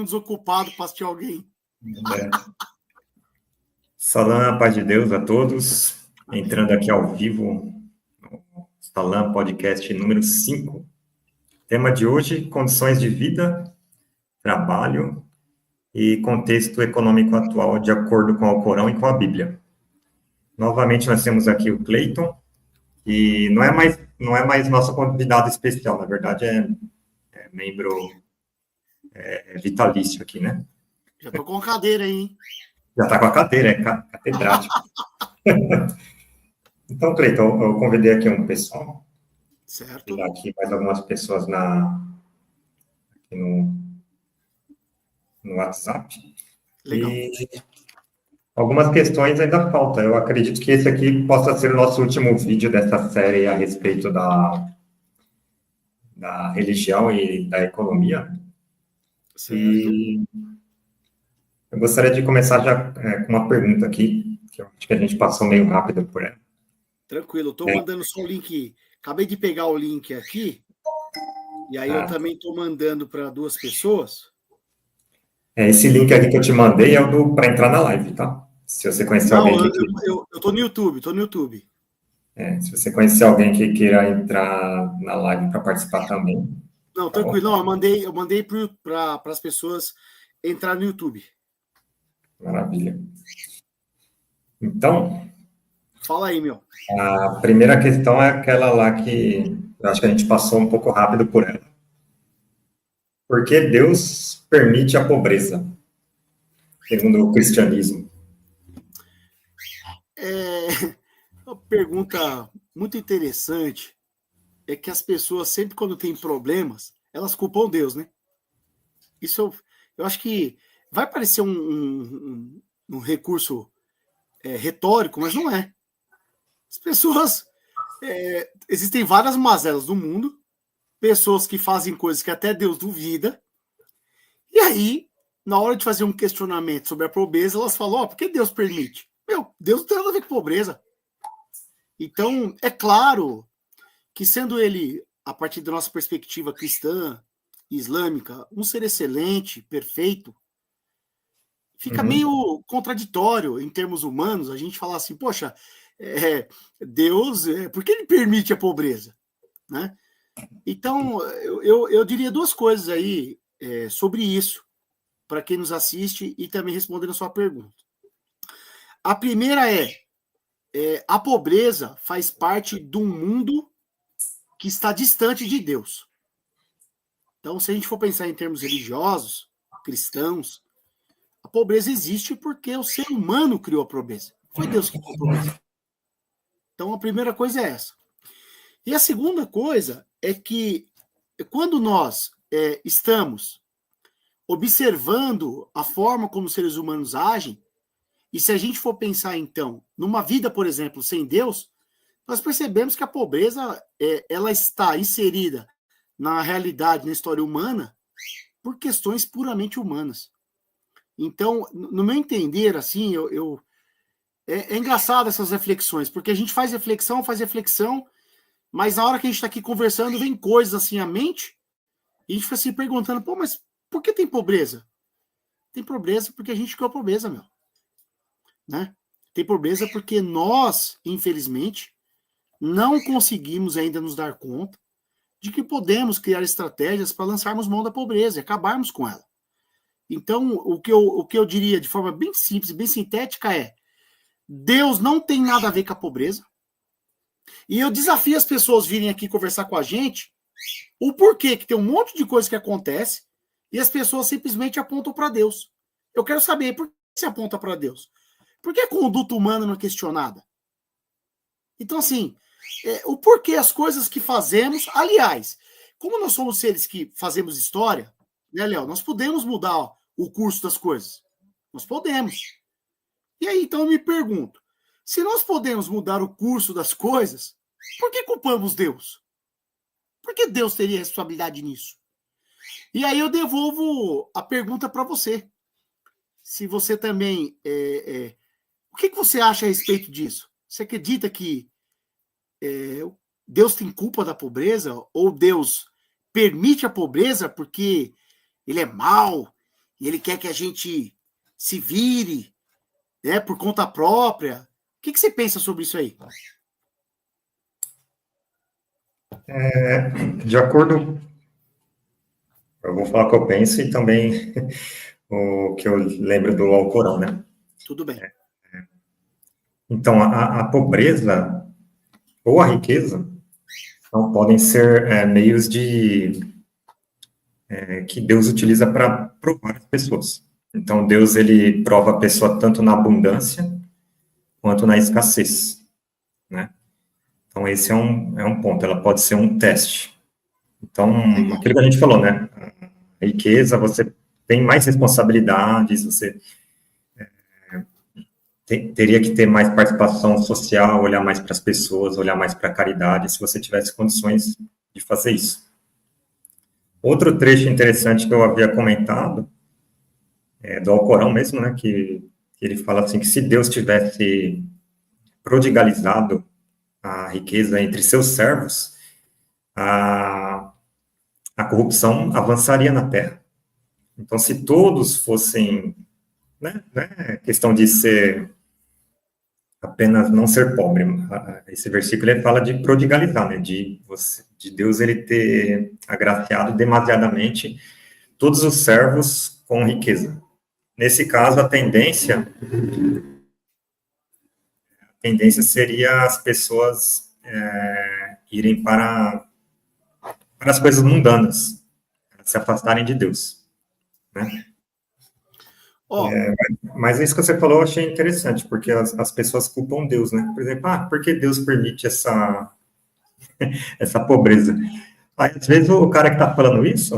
um desocupado para assistir alguém. É. Salam, paz de Deus a todos. Entrando aqui ao vivo, no Salam Podcast número 5. Tema de hoje, condições de vida, trabalho e contexto econômico atual de acordo com o Alcorão e com a Bíblia. Novamente nós temos aqui o Cleiton, que não é mais nosso convidado especial, na verdade é membro vitalício aqui, né? Já tô com a cadeira aí, hein? Já está com a cadeira, é catedrático. Então, Cleiton, eu convidei aqui um pessoal. Certo. E aqui mais algumas pessoas aqui no WhatsApp. Legal. E algumas questões ainda faltam. Eu acredito que esse aqui possa ser o nosso último vídeo dessa série a respeito da religião e da economia. Certo. E eu gostaria de começar já com uma pergunta aqui, que eu acho que a gente passou meio rápido por ela. Tranquilo, estou mandando só o link. Acabei de pegar o link aqui, e aí eu também estou mandando para 2 pessoas. Esse link aqui que eu te mandei é o para entrar na live, tá? Se você conhecer alguém que... eu estou no YouTube, se você conhecer alguém que queira entrar na live para participar também. Não, tranquilo. Não, eu mandei para as pessoas entrar no YouTube. Maravilha. Então... Fala aí, meu. A primeira questão é aquela lá que eu acho que a gente passou um pouco rápido por ela. Por que Deus permite a pobreza, segundo o cristianismo? Uma pergunta muito interessante é que as pessoas, sempre quando têm problemas, elas culpam Deus, né? Isso eu acho que vai parecer um recurso retórico, mas não é. As pessoas... existem várias mazelas no mundo, pessoas que fazem coisas que até Deus duvida, e aí, na hora de fazer um questionamento sobre a pobreza, elas falam, por que Deus permite? Deus não tem nada a ver com pobreza. Então, é claro que sendo ele, a partir da nossa perspectiva cristã, islâmica, um ser excelente, perfeito, fica meio contraditório em termos humanos a gente falar assim, poxa, Deus, por que ele permite a pobreza? Né? Então, eu diria 2 coisas aí sobre isso, para quem nos assiste e também respondendo a sua pergunta. A primeira a pobreza faz parte de um mundo que está distante de Deus. Então, se a gente for pensar em termos religiosos, cristãos, a pobreza existe porque o ser humano criou a pobreza. Foi Deus que criou a pobreza. Então, a primeira coisa é essa. E a segunda coisa é que quando nós estamos observando a forma como os seres humanos agem, e se a gente for pensar, então, numa vida, por exemplo, sem Deus, nós percebemos que a pobreza ela está inserida na realidade, na história humana, por questões puramente humanas. Então, no meu entender, assim, é engraçado essas reflexões, porque a gente faz reflexão, mas na hora que a gente está aqui conversando, vem coisas assim à mente, e a gente fica se perguntando, mas por que tem pobreza? Tem pobreza porque a gente criou a pobreza, meu. Né? Tem pobreza porque nós, infelizmente, não conseguimos ainda nos dar conta de que podemos criar estratégias para lançarmos mão da pobreza e acabarmos com ela. Então, o que eu diria de forma bem simples, bem sintética é: Deus não tem nada a ver com a pobreza. E eu desafio as pessoas virem aqui conversar com a gente o porquê que tem um monte de coisa que acontece e as pessoas simplesmente apontam para Deus. Eu quero saber por que você aponta para Deus. Por que a conduta humana não é questionada? Então, assim, o porquê as coisas que fazemos... Aliás, como nós somos seres que fazemos história, né, Léo? Nós podemos mudar o curso das coisas. Nós podemos. E aí, então, eu me pergunto, se nós podemos mudar o curso das coisas, por que culpamos Deus? Por que Deus teria responsabilidade nisso? E aí eu devolvo a pergunta para você. Se você também... o que você acha a respeito disso? Você acredita que Deus tem culpa da pobreza? Ou Deus permite a pobreza porque ele é mau e ele quer que a gente se vire, né, por conta própria. O que você pensa sobre isso aí? De acordo, eu vou falar o que eu penso e também o que eu lembro do Alcorão, né? Tudo bem. Então, a pobreza ou a riqueza não podem ser meios que Deus utiliza para provar as pessoas. Então, Deus, ele prova a pessoa tanto na abundância quanto na escassez, né? Então, esse é um ponto, ela pode ser um teste. Então, aquilo que a gente falou, né? A riqueza, você tem mais responsabilidades, você teria que ter mais participação social, olhar mais para as pessoas, olhar mais para a caridade, se você tivesse condições de fazer isso. Outro trecho interessante que eu havia comentado, do Alcorão mesmo, né, que ele fala assim, que se Deus tivesse prodigalizado a riqueza entre seus servos, a corrupção avançaria na Terra. Então, se todos fossem, né, questão de ser apenas não ser pobre, esse versículo ele fala de prodigalizar, né, de Deus ele ter agraciado demasiadamente todos os servos com riqueza. Nesse caso, a tendência seria as pessoas irem para as coisas mundanas, se afastarem de Deus, né? Mas isso que você falou eu achei interessante, porque as pessoas culpam Deus, né? Por exemplo, por que Deus permite essa pobreza? Aí, às vezes, o cara que está falando isso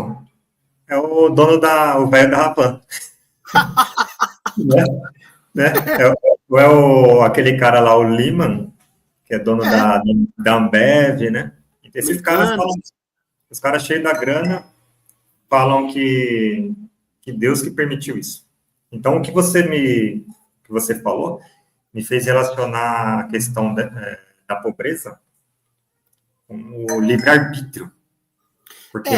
é o dono o velho da Rapan. né? Aquele cara lá, o Lehman, que é dono da Ambev, né? E esses caras falam, os caras cheios da grana falam que Deus que permitiu isso. Então, o que você falou me fez relacionar a questão da pobreza com o livre-arbítrio. Porque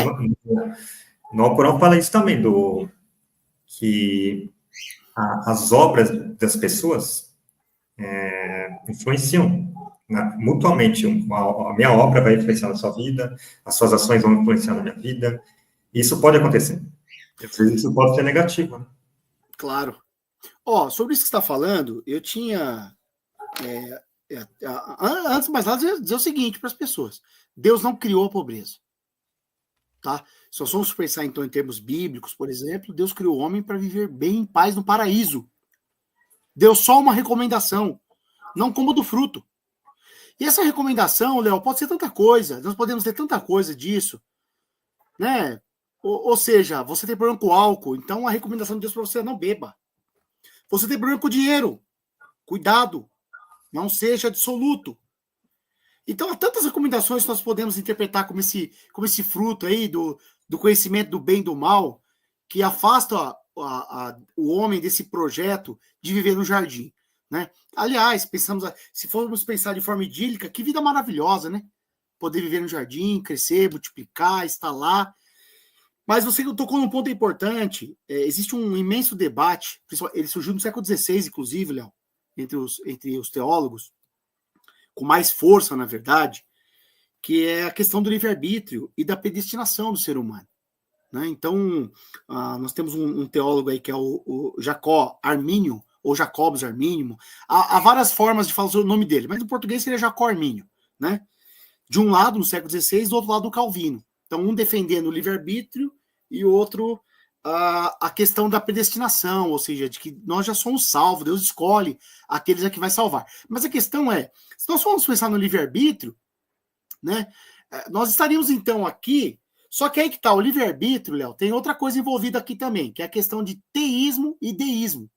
no Alcorão fala isso também, que as obras das pessoas influenciam mutuamente. A minha obra vai influenciar na sua vida, as suas ações vão influenciar na minha vida. Isso pode acontecer. Às vezes isso pode ser negativo, né? Claro. Sobre isso que você está falando, eu tinha... antes de mais nada, dizer o seguinte para as pessoas. Deus não criou a pobreza. Tá? Se nós formos pensar, então, em termos bíblicos, por exemplo, Deus criou o homem para viver bem em paz no paraíso. Deu só uma recomendação, não coma do fruto. E essa recomendação, Léo, pode ser tanta coisa, nós podemos ter tanta coisa disso, né? Ou seja, você tem problema com álcool, então a recomendação de Deus para você é não beba. Você tem problema com dinheiro, cuidado, não seja dissoluto. Então, há tantas recomendações que nós podemos interpretar como esse fruto aí do conhecimento do bem e do mal, que afasta o homem desse projeto de viver no jardim, né? Aliás, se formos pensar de forma idílica, que vida maravilhosa, né? Poder viver no jardim, crescer, multiplicar, estar lá. Mas você tocou num ponto importante. Existe um imenso debate, ele surgiu no século XVI, inclusive, Léo, entre os teólogos, com mais força, na verdade, que é a questão do livre-arbítrio e da predestinação do ser humano. Né? Então, nós temos um teólogo aí que é o Jacó Armínio, ou Jacobus Armínio. Há várias formas de falar o nome dele, mas no português seria Jacó Armínio. Né? De um lado, no século XVI, do outro lado, o Calvino. Então, um defendendo o livre-arbítrio e o outro a questão da predestinação, ou seja, de que nós já somos salvos, Deus escolhe aqueles a que vai salvar. Mas a questão é, se nós formos pensar no livre-arbítrio, né, nós estaríamos então aqui, só que aí que está, o livre-arbítrio, Léo, tem outra coisa envolvida aqui também, que é a questão de teísmo e deísmo.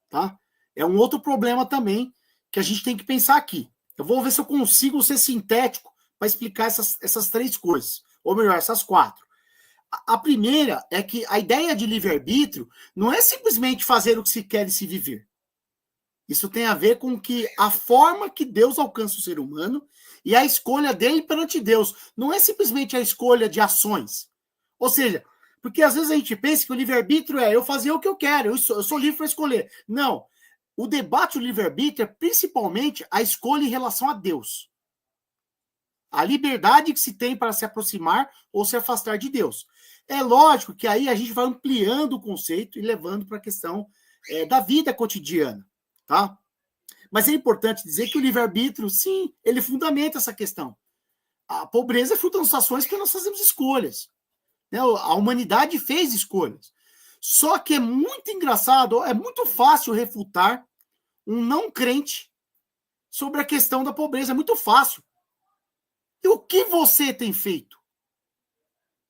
Tá? É um outro problema também que a gente tem que pensar aqui. Eu vou ver se eu consigo ser sintético para explicar essas três coisas, ou melhor, essas quatro. A primeira é que a ideia de livre-arbítrio não é simplesmente fazer o que se quer e se viver. Isso tem a ver com que a forma que Deus alcança o ser humano e a escolha dele perante Deus. Não é simplesmente a escolha de ações. Ou seja, Porque às vezes a gente pensa que o livre-arbítrio é eu fazer o que eu quero, eu sou livre para escolher. Não. O debate do livre-arbítrio é principalmente a escolha em relação a Deus. A liberdade que se tem para se aproximar ou se afastar de Deus. É lógico que aí a gente vai ampliando o conceito e levando para a questão da vida cotidiana, tá? Mas é importante dizer que o livre-arbítrio, sim, ele fundamenta essa questão. A pobreza é fruto das nossas ações porque nós fazemos escolhas. Né? A humanidade fez escolhas. Só que é muito engraçado, é muito fácil refutar um não crente sobre a questão da pobreza. É muito fácil. E o que você tem feito?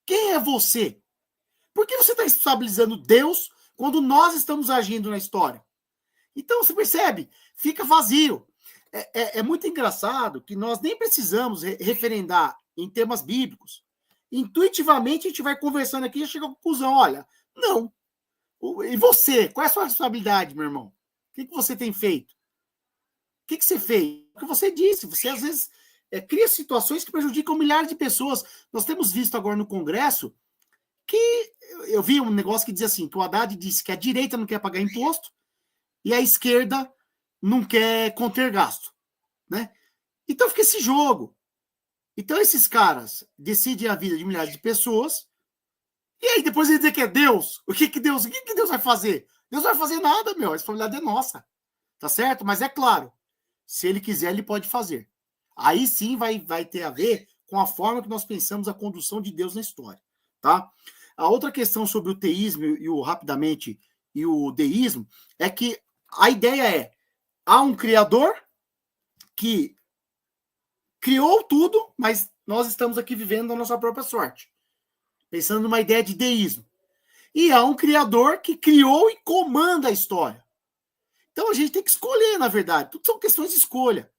Quem é você? Por que você está estabilizando Deus quando nós estamos agindo na história? Então, você percebe? Fica vazio. É muito engraçado que nós nem precisamos referendar em temas bíblicos. Intuitivamente, a gente vai conversando aqui e chega à conclusão, olha, não. E você? Qual é a sua responsabilidade, meu irmão? O que você tem feito? O que você fez? O que você disse. Você, às vezes, cria situações que prejudicam milhares de pessoas. Nós temos visto agora no Congresso que eu vi um negócio que dizia assim, que o Haddad disse que a direita não quer pagar imposto e a esquerda não quer conter gasto, né? Então fica esse jogo. Então esses caras decidem a vida de milhares de pessoas e aí depois ele dizer que é Deus. O que Deus vai fazer? Deus não vai fazer nada, meu. A responsabilidade é nossa. Tá certo? Mas é claro, se ele quiser, ele pode fazer. Aí sim vai ter a ver com a forma que nós pensamos a condução de Deus na história, tá? A outra questão sobre o teísmo e o deísmo é que a ideia é há um criador que criou tudo, mas nós estamos aqui vivendo a nossa própria sorte. Pensando numa ideia de deísmo. E há um criador que criou e comanda a história. Então a gente tem que escolher, na verdade. Tudo são questões de escolha.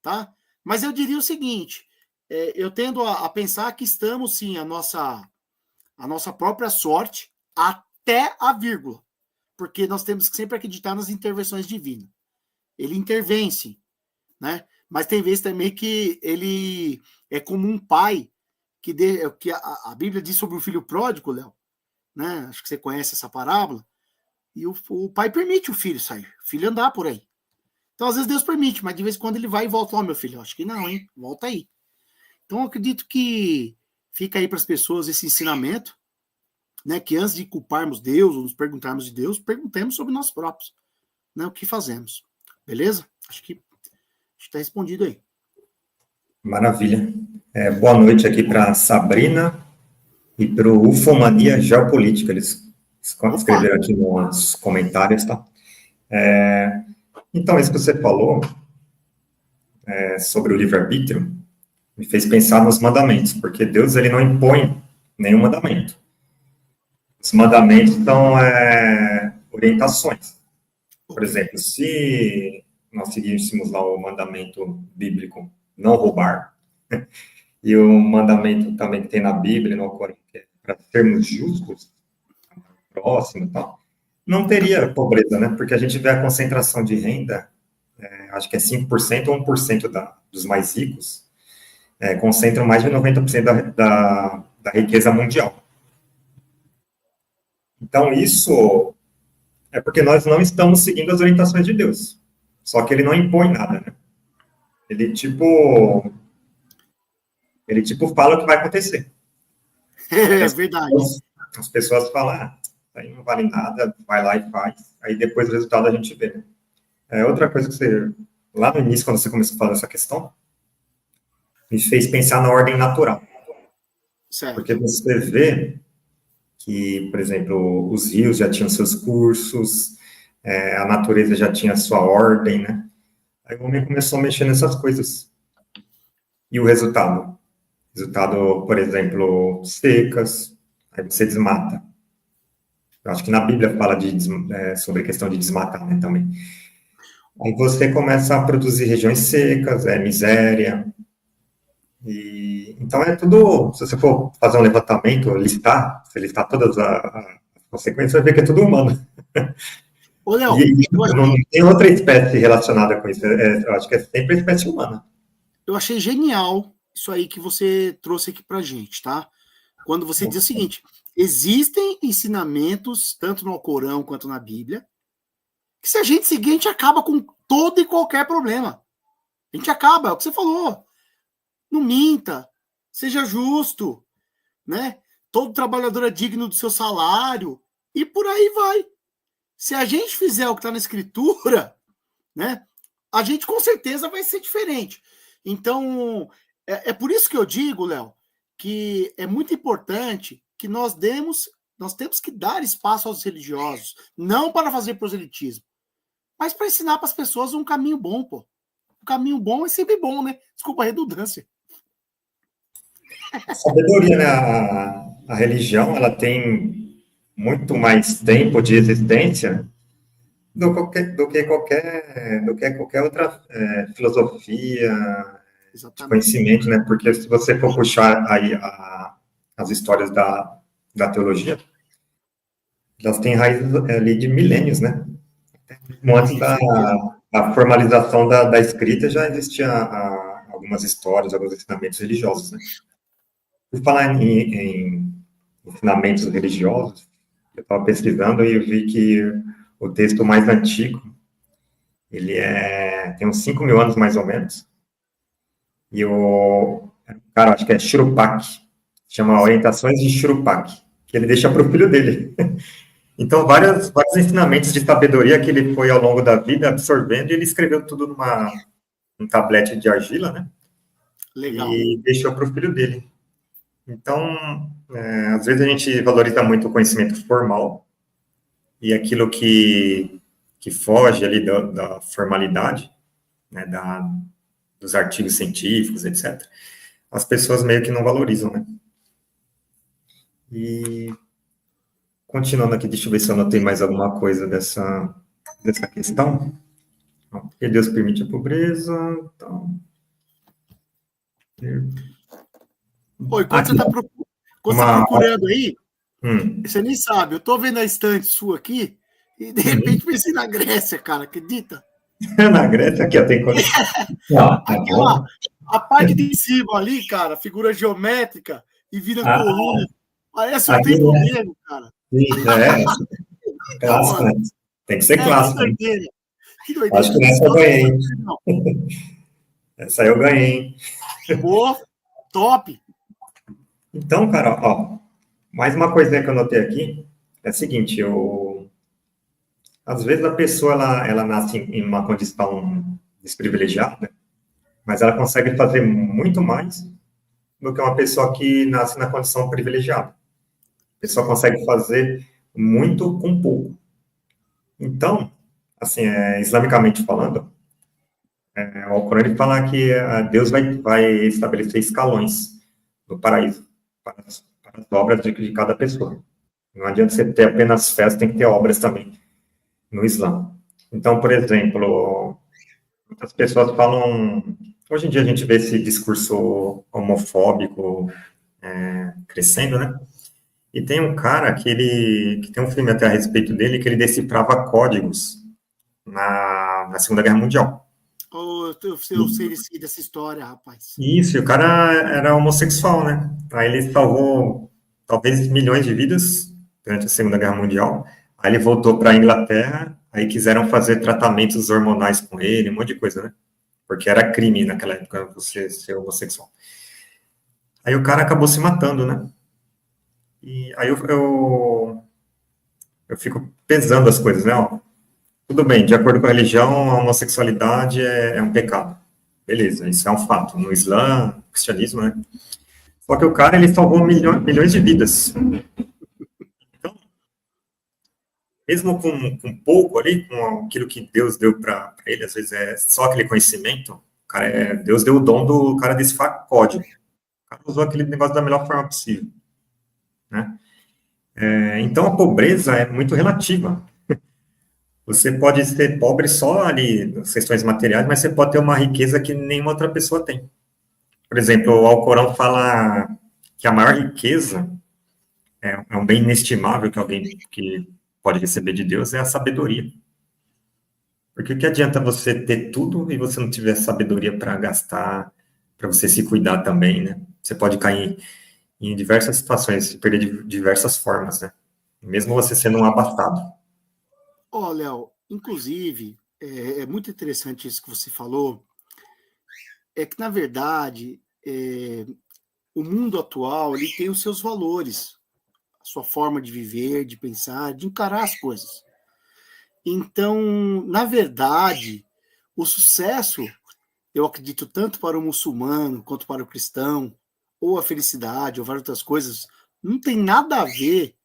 Tá? Mas eu diria o seguinte, eu tendo a pensar que estamos, sim, a nossa própria sorte até a vírgula. Porque nós temos que sempre acreditar nas intervenções divinas. Ele intervém, sim. Né? Mas tem vezes também que ele é como um pai que a Bíblia diz sobre o filho pródigo, Léo, né? Acho que você conhece essa parábola, e o pai permite o filho sair, o filho andar por aí. Então, às vezes, Deus permite, mas de vez em quando ele vai e volta. Ó, meu filho, acho que não, hein? Volta aí. Então, eu acredito que fica aí para as pessoas esse ensinamento, né? Que antes de culparmos Deus, ou nos perguntarmos de Deus, perguntemos sobre nós próprios, né? O que fazemos. Beleza? Acho que está respondido aí. Maravilha. Boa noite aqui para Sabrina e para o Ufomania Geopolítica. Eles escreveram aqui nos comentários, tá? Então, isso que você falou sobre o livre-arbítrio me fez pensar nos mandamentos, porque Deus ele não impõe nenhum mandamento. Os mandamentos são orientações. Por exemplo, se nós seguíssemos lá o mandamento bíblico não roubar, e o mandamento também que tem na Bíblia, no Corão, que é para sermos justos, próximo e tal, não teria pobreza, né? Porque a gente vê a concentração de renda, acho que é 5% ou 1% dos mais ricos, concentram mais de 90% da riqueza mundial. Então, isso é porque nós não estamos seguindo as orientações de Deus. Só que ele não impõe nada, né? Ele fala o que vai acontecer. É verdade. As pessoas falam, aí não vale nada, vai lá e faz. Aí depois o resultado a gente vê. Outra coisa que você, lá no início, quando você começou a falar dessa questão, me fez pensar na ordem natural. Certo. Porque você vê que, por exemplo, os rios já tinham seus cursos, a natureza já tinha sua ordem, né? Aí o homem começou a mexer nessas coisas. E o resultado? Resultado, por exemplo, secas, aí você desmata. Eu acho que na Bíblia fala sobre a questão de desmatar, né, também. Aí você começa a produzir regiões secas, miséria. Então é tudo, se você for fazer um levantamento, você listar todas as consequências, vai ver que é tudo humano. Ô, Léo, não tem outra espécie relacionada com isso. Eu acho que é sempre a espécie humana. Eu achei genial isso aí que você trouxe aqui pra gente, tá? Quando você diz o seguinte, Existem ensinamentos, tanto no Alcorão quanto na Bíblia, que se a gente seguir, a gente acaba com todo e qualquer problema. A gente acaba, é o que você falou. Não minta, seja justo, né? Todo trabalhador é digno do seu salário, e por aí vai. Se a gente fizer o que está na Escritura, né, a gente com certeza vai ser diferente. Então, é por isso que eu digo, Léo, que é muito importante que nós temos que dar espaço aos religiosos, não para fazer proselitismo, mas para ensinar para as pessoas um caminho bom, pô. Um caminho bom é sempre bom, né? Desculpa a redundância. A sabedoria, né? A religião, ela tem muito mais tempo de existência do que qualquer outra filosofia, de conhecimento, né? Porque se você for puxar aí as histórias da teologia, elas têm raízes ali de milênios, né? Antes da formalização da escrita já existia algumas histórias, alguns ensinamentos religiosos, né? Por falar em ensinamentos religiosos, eu estava pesquisando e eu vi que o texto mais antigo, ele tem uns 5.000 anos mais ou menos, e cara, acho que é Churupac, chama Orientações de Churupac, que ele deixa para o filho dele. Então, vários ensinamentos de sabedoria que ele foi ao longo da vida absorvendo, e ele escreveu tudo num tablete de argila, né? Legal. E deixou para o filho dele. Então, às vezes a gente valoriza muito o conhecimento formal e aquilo que foge ali da formalidade, né, dos artigos científicos, etc. As pessoas meio que não valorizam, né? E, continuando aqui, deixa eu ver se eu anotei mais alguma coisa dessa questão. Porque Deus permite a pobreza, então... Oi, quando você está procurando aí, Hum. você nem sabe, eu tô vendo a estante sua aqui e de repente pensei na Grécia, cara, acredita? Na Grécia aqui, ó, tem coisa. Aquela, a parte de cima ali, cara, figura geométrica e vira coluna. Parece um templo grego, cara. Sim, clássico, né? Tem que ser clássico. Que doideira. Acho que nessa eu ganhei. Essa eu ganhei. Pô, top. Então, cara, ó, mais uma coisinha que eu notei aqui é o seguinte, às vezes a pessoa, ela nasce em uma condição desprivilegiada, mas ela consegue fazer muito mais do que uma pessoa que nasce na condição privilegiada. A pessoa consegue fazer muito com pouco. Então, assim, islamicamente falando, o Alcorão ele fala que Deus vai estabelecer escalões no paraíso para as obras de cada pessoa. Não adianta você ter apenas fé, tem que ter obras também no Islã. Então, por exemplo, muitas pessoas falam... Hoje em dia a gente vê esse discurso homofóbico crescendo, né? E tem um cara que tem um filme até a respeito dele, que ele decifrava códigos na Segunda Guerra Mundial. Eu sei dessa história, rapaz. Isso, e o cara era homossexual, né? Aí ele salvou talvez milhões de vidas durante a Segunda Guerra Mundial. Aí ele voltou para a Inglaterra, aí quiseram fazer tratamentos hormonais com ele, um monte de coisa, né? Porque era crime naquela época você ser homossexual. Aí o cara acabou se matando, né? E aí eu fico pesando as coisas, né? Ó, tudo bem, de acordo com a religião, a homossexualidade é um pecado. Beleza, isso é um fato. No Islã, no cristianismo, né? Só que o cara, ele salvou milhões de vidas. Então, mesmo com pouco ali, com aquilo que Deus deu para ele, às vezes é só aquele conhecimento, Deus deu o dom do cara decifrar código. O cara usou aquele negócio da melhor forma possível, né? Então, a pobreza é muito relativa. Você pode ser pobre só ali nas questões materiais, mas você pode ter uma riqueza que nenhuma outra pessoa tem. Por exemplo, o Alcorão fala que a maior riqueza é um bem inestimável que alguém que pode receber de Deus é a sabedoria. Porque o que adianta você ter tudo e você não tiver sabedoria para gastar, para você se cuidar também, né? Você pode cair em diversas situações, se perder de diversas formas, né? Mesmo você sendo um abastado. Ó, Léo, inclusive, é muito interessante isso que você falou, é que, na verdade, o mundo atual, ele tem os seus valores, a sua forma de viver, de pensar, de encarar as coisas. Então, na verdade, o sucesso, eu acredito, tanto para o muçulmano quanto para o cristão, ou a felicidade, ou várias outras coisas, não tem nada a ver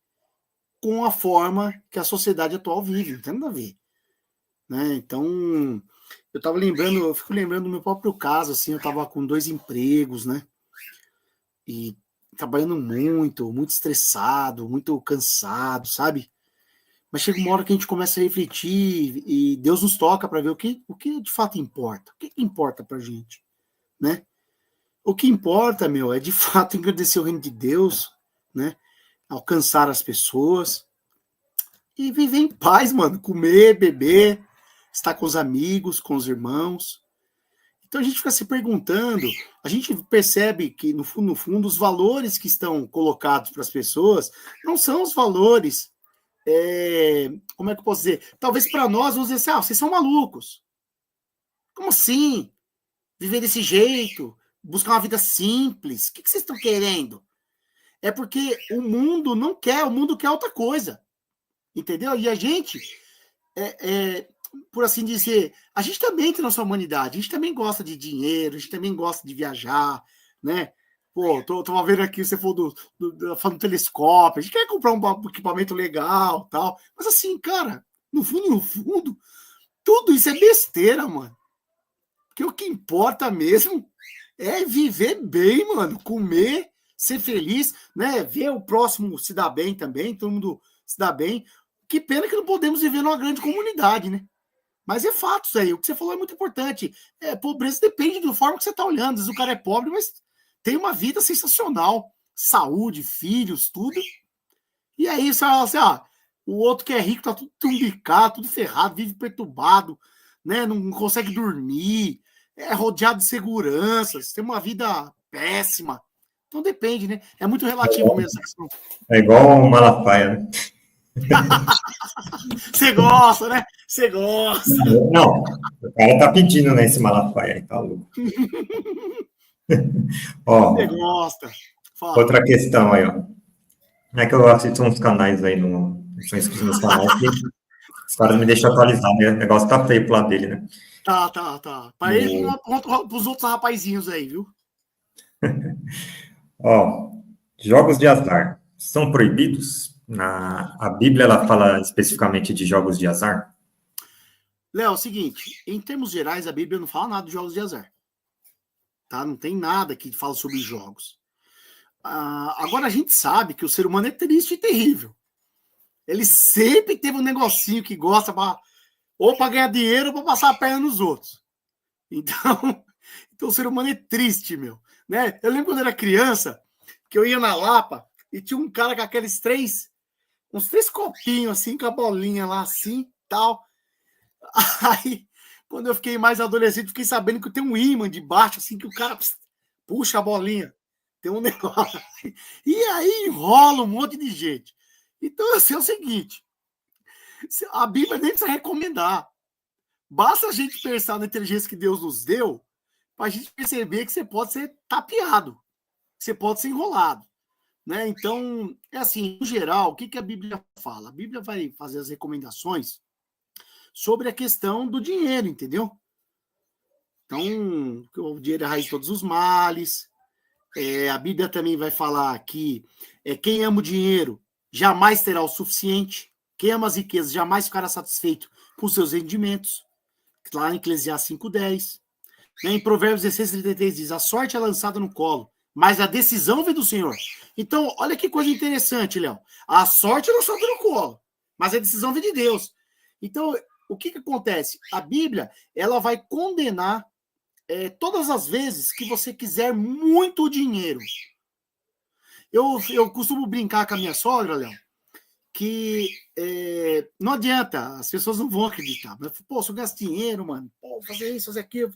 com a forma que a sociedade atual vive, não tem nada a ver. Né? Então, eu fico lembrando do meu próprio caso, assim, eu estava com 2 empregos, né? E trabalhando muito, muito estressado, muito cansado, sabe? Mas chega uma hora que a gente começa a refletir e Deus nos toca para ver o que de fato importa. O que importa pra gente, né? O que importa, meu, é de fato engrandecer o reino de Deus, né? Alcançar as pessoas e viver em paz, mano. Comer, beber, estar com os amigos, com os irmãos. Então a gente fica se perguntando, a gente percebe que, no fundo, os valores que estão colocados para as pessoas não são os valores. Como é que eu posso dizer? Talvez para nós, vamos dizer assim, vocês são malucos. Como assim? Viver desse jeito? Buscar uma vida simples? O que vocês estão querendo? É porque o mundo não quer, o mundo quer outra coisa. Entendeu? E a gente, por assim dizer, a gente também tem nossa humanidade, a gente também gosta de dinheiro, a gente também gosta de viajar, né? Pô, tô vendo aqui, você falou falando do telescópio, a gente quer comprar um equipamento legal, tal. Mas assim, cara, no fundo, tudo isso é besteira, mano. Porque o que importa mesmo é viver bem, mano, comer, ser feliz, né? Ver o próximo se dar bem também, todo mundo se dá bem. Que pena que não podemos viver numa grande comunidade, né? Mas é fato isso aí. O que você falou é muito importante. Pobreza depende da forma que você está olhando. Às vezes o cara é pobre, mas tem uma vida sensacional. Saúde, filhos, tudo. E aí você fala assim, o outro que é rico tá tudo tumbicado, tudo ferrado, vive perturbado, né? Não consegue dormir, é rodeado de seguranças, tem uma vida péssima. Então depende, né? É muito relativo mesmo essa questão. É igual um Malafaia, né? Você gosta, né? Você gosta. Não, o cara tá pedindo, né, esse Malafaia aí, tá louco. Você Ó, gosta. Fala. outra questão aí, ó. É que eu assisto uns canais aí, são inscritos nos canais, que os caras me deixam atualizar, né? O negócio tá feio pro lado dele, né? Tá. Para ele, não aponta pros outros rapazinhos aí, viu? Ó, jogos de azar são proibidos? A Bíblia, ela fala especificamente de jogos de azar? Léo, é o seguinte, em termos gerais, a Bíblia não fala nada de jogos de azar. Tá? Não tem nada que fala sobre jogos. Agora a gente sabe que o ser humano é triste e terrível. Ele sempre teve um negocinho que gosta ou para ganhar dinheiro ou para passar a perna nos outros. Então o ser humano é triste, meu. Né? Eu lembro quando eu era criança, que eu ia na Lapa e tinha um cara com uns 3 copinhos assim, com a bolinha lá assim, tal. Aí, quando eu fiquei mais adolescente, fiquei sabendo que tem um ímã de baixo, assim, que o cara puxa a bolinha. Tem um negócio. E aí enrola um monte de gente. Então, assim, é o seguinte: a Bíblia nem precisa recomendar. Basta a gente pensar na inteligência que Deus nos deu para a gente perceber que você pode ser tapeado, que você pode ser enrolado. Né? Então, é assim, em geral, o que a Bíblia fala? A Bíblia vai fazer as recomendações sobre a questão do dinheiro, entendeu? Então, o dinheiro é a raiz de todos os males. A Bíblia também vai falar que quem ama o dinheiro jamais terá o suficiente. Quem ama as riquezas jamais ficará satisfeito com seus rendimentos. Lá em Eclesiastes 5:10. Em Provérbios 16:33 diz: a sorte é lançada no colo, mas a decisão vem do Senhor. Então, olha que coisa interessante, Léo. A sorte é lançada no colo, mas a decisão vem de Deus. Então, o que acontece? A Bíblia, ela vai condenar todas as vezes que você quiser muito dinheiro. Eu costumo brincar com a minha sogra, Léo, que não adianta, as pessoas não vão acreditar. Mas, pô, se eu gasto dinheiro, mano, pô, fazer isso, fazer aquilo,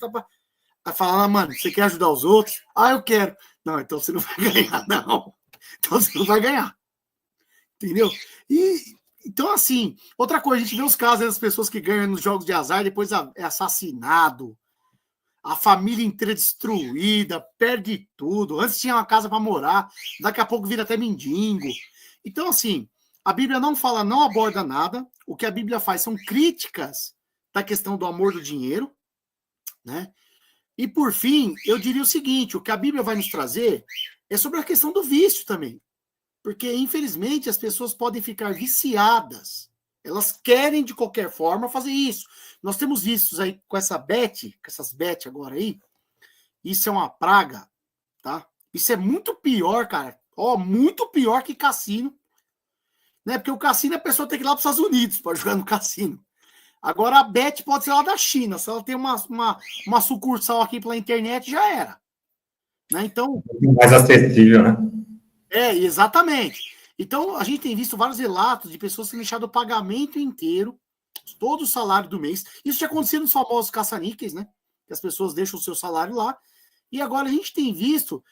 Aí fala, mano, você quer ajudar os outros? Eu quero. Não, então você não vai ganhar, não. Então você não vai ganhar. Entendeu? Então, assim, outra coisa, a gente vê os casos das pessoas que ganham nos jogos de azar, depois é assassinado, a família inteira destruída, perde tudo. Antes tinha uma casa para morar, daqui a pouco vira até mendigo. Então, assim, a Bíblia não fala, não aborda nada. O que a Bíblia faz são críticas da questão do amor do dinheiro, né? E, por fim, eu diria o seguinte, o que a Bíblia vai nos trazer é sobre a questão do vício também. Porque, infelizmente, as pessoas podem ficar viciadas. Elas querem, de qualquer forma, fazer isso. Nós temos vistos aí com essas bet agora aí. Isso é uma praga, tá? Isso é muito pior, cara. Ó, muito pior que cassino. Né? Porque o cassino, a pessoa tem que ir lá para os Estados Unidos para jogar no cassino. Agora, a bet pode ser lá da China. Se ela tem uma sucursal aqui pela internet, já era. Né? Então... Mais acessível, né? Exatamente. Então, a gente tem visto vários relatos de pessoas que deixaram o pagamento inteiro, todo o salário do mês. Isso já acontecia nos famosos caça-níqueis, né? Que as pessoas deixam o seu salário lá. E agora a gente tem visto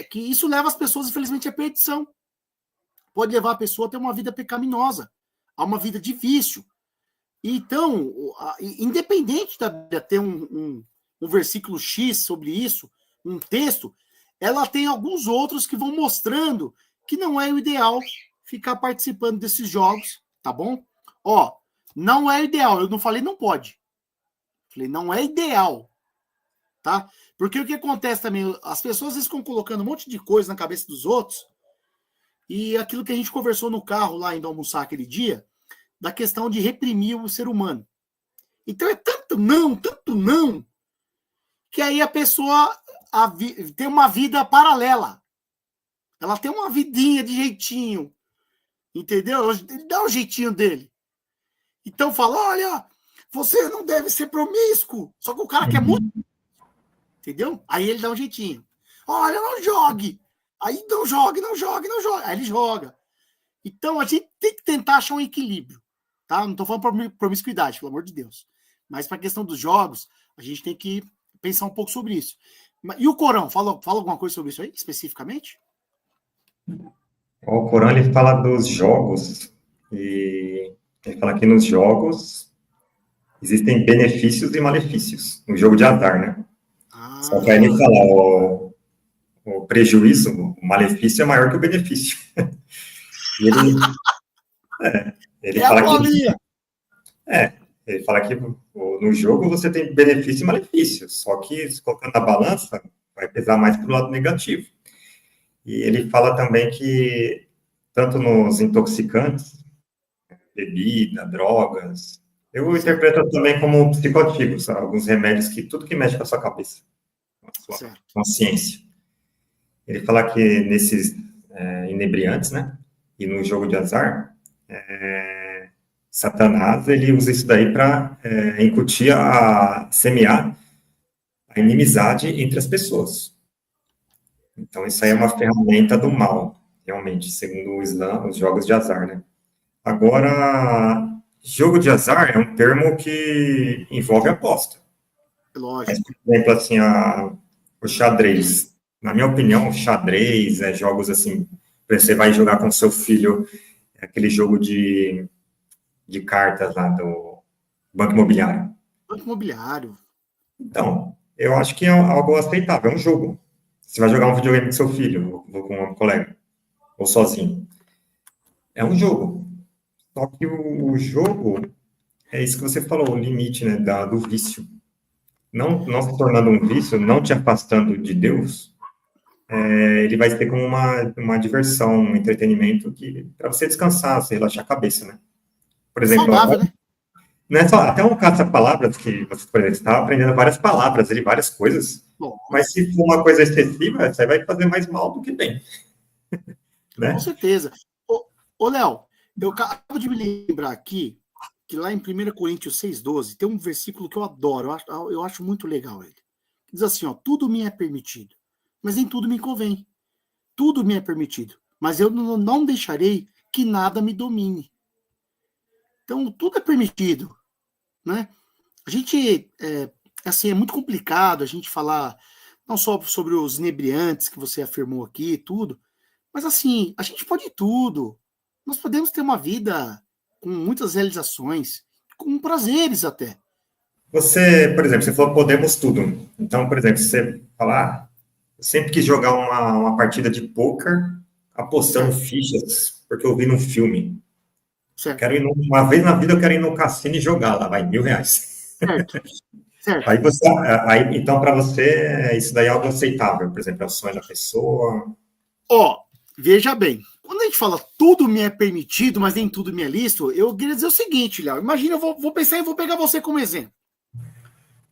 que isso leva as pessoas, infelizmente, à perdição. Pode levar a pessoa a ter uma vida pecaminosa, a uma vida de vício. Então, independente de ter um versículo X sobre isso, um texto, ela tem alguns outros que vão mostrando que não é o ideal ficar participando desses jogos, tá bom? Ó, não é ideal, eu não falei não pode. Falei, não é ideal, tá? Porque o que acontece também, as pessoas às vezes ficam colocando um monte de coisa na cabeça dos outros, e aquilo que a gente conversou no carro lá indo almoçar aquele dia, da questão de reprimir o ser humano. Então é tanto não, que aí a pessoa tem uma vida paralela. Ela tem uma vidinha de jeitinho. Entendeu? Ele dá o jeitinho dele. Então fala, olha, você não deve ser promíscuo. Só que o cara quer muito. Entendeu? Aí ele dá um jeitinho. Olha, não jogue. Aí não jogue. Aí ele joga. Então a gente tem que tentar achar um equilíbrio. Tá? Não estou falando promiscuidade, pelo amor de Deus. Mas para a questão dos jogos, a gente tem que pensar um pouco sobre isso. E o Corão? Fala alguma coisa sobre isso aí, especificamente? O Corão, ele fala dos jogos, e ele fala que nos jogos existem benefícios e malefícios, no jogo de azar, né? Só que aí ele fala, o prejuízo, o malefício é maior que o benefício. E ele fala que... ele fala que no jogo você tem benefício e malefício, só que se colocando na balança, vai pesar mais para o lado negativo. E ele fala também que, tanto nos intoxicantes, bebida, drogas, eu interpreto também como psicoativos, alguns remédios que tudo que mexe com a sua cabeça, com a sua consciência. Ele fala que nesses inebriantes, né, e no jogo de azar, Satanás, ele usa isso daí para incutir, semear a inimizade entre as pessoas. Então, isso aí é uma ferramenta do mal, realmente, segundo o Islã, os jogos de azar, né? Agora, jogo de azar é um termo que envolve aposta. Lógico. Mas, por exemplo, assim, o xadrez. Na minha opinião, o xadrez, jogos assim, você vai jogar com seu filho, aquele jogo de cartas lá do Banco Imobiliário. Banco Imobiliário. Então, eu acho que é algo aceitável, é um jogo. Você vai jogar um videogame com seu filho, ou com um colega, ou sozinho. É um jogo. Só que o jogo, é isso que você falou, o limite, né, do vício. Não se tornando um vício, não te afastando de Deus, ele vai ser como uma diversão, um entretenimento para você descansar, você relaxar a cabeça, né? Por exemplo, saudável, né? Não é só, até um caça-palavras que você, por exemplo, está aprendendo várias palavras, várias coisas, mas se for uma coisa excessiva, você vai fazer mais mal do que bem. Né? Com certeza. Ô Léo, eu acabo de me lembrar aqui que lá em 1 Coríntios 6,12 tem um versículo que eu adoro, eu acho muito legal ele. Diz assim, ó, tudo me é permitido, mas nem tudo me convém. Tudo me é permitido, mas eu não deixarei que nada me domine. Então, tudo é permitido, né? A gente, assim, é muito complicado a gente falar não só sobre os inebriantes que você afirmou aqui e tudo, Mas assim, a gente pode tudo. Nós podemos ter uma vida com muitas realizações, com prazeres até. Você, por exemplo, você falou podemos tudo. Então, por exemplo, se você falar, eu sempre quis jogar uma partida de pôquer apostando Certo, fichas, porque eu vi num filme. Eu certo, quero ir uma vez na vida eu quero ir no cassino e jogar lá, vai, R$ 1.000. certo, certo. Aí você, aí, então, para você, isso daí é algo aceitável, por exemplo, é o sonho da pessoa. Ó, veja bem, quando a gente fala tudo me é permitido, mas nem tudo me é lícito, eu queria dizer o seguinte, Léo. Imagina, eu vou pensar e vou pegar você como exemplo.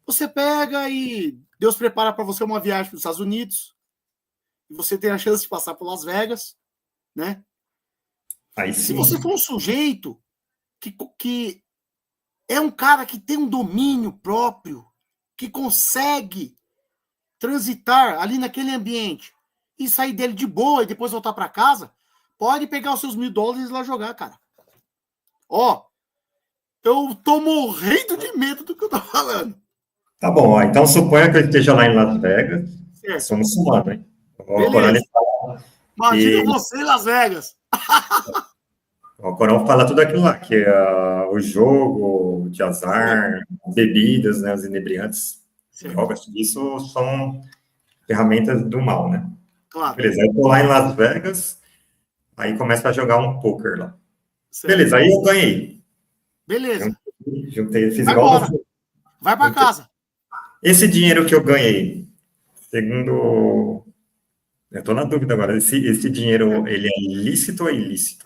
Você pega e Deus prepara para você uma viagem para os Estados Unidos, e você tem a chance de passar por Las Vegas, né? Aí Se você sim. for um sujeito que é um cara que tem um domínio próprio, que consegue transitar ali naquele ambiente e sair dele de boa e depois voltar para casa, pode pegar os seus $1.000 e lá jogar, cara. Ó, eu tô morrendo de medo do que eu tô falando. Tá bom, ó, então suponha que eu esteja lá em Las Vegas, eu Certo. sou muçulmano, hein? O Corão, Beleza. ele fala Imagina que, você em Las Vegas. o Corão fala tudo aquilo lá, que o jogo de Certo. azar, bebidas, né, os inebriantes, Certo. drogas, tudo isso são ferramentas do mal, né? Claro. Beleza, aí eu tô lá em Las Vegas, aí começa a jogar um poker lá. Certo. Beleza, aí eu ganhei. Beleza. Juntei, fiz Vai igual no embora. filme. Vai para Juntei. casa. Esse dinheiro que eu ganhei, segundo. Eu estou na dúvida agora, esse dinheiro, Certo. ele é lícito ou ilícito?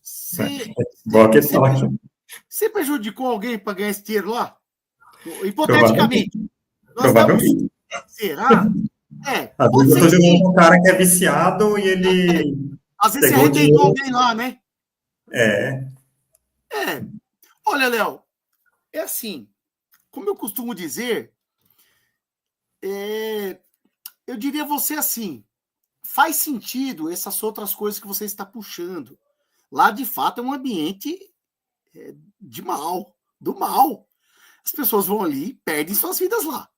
Você, Boa você, questão aqui. você prejudicou alguém para ganhar esse dinheiro lá? Provavelmente. Hipoteticamente, nós estamos. Provavelmente. Será? Às vezes Pode eu ser estou que jogando sim. com um cara que é viciado e ele Às vezes você pegou o arrebentou dinheiro. alguém lá, né? É, É. Olha, Léo, é assim. Como eu costumo dizer, é, eu diria a você assim: faz sentido essas outras coisas que você está puxando. Lá, de fato, é um ambiente de mal, do mal. As pessoas vão ali e perdem suas vidas lá.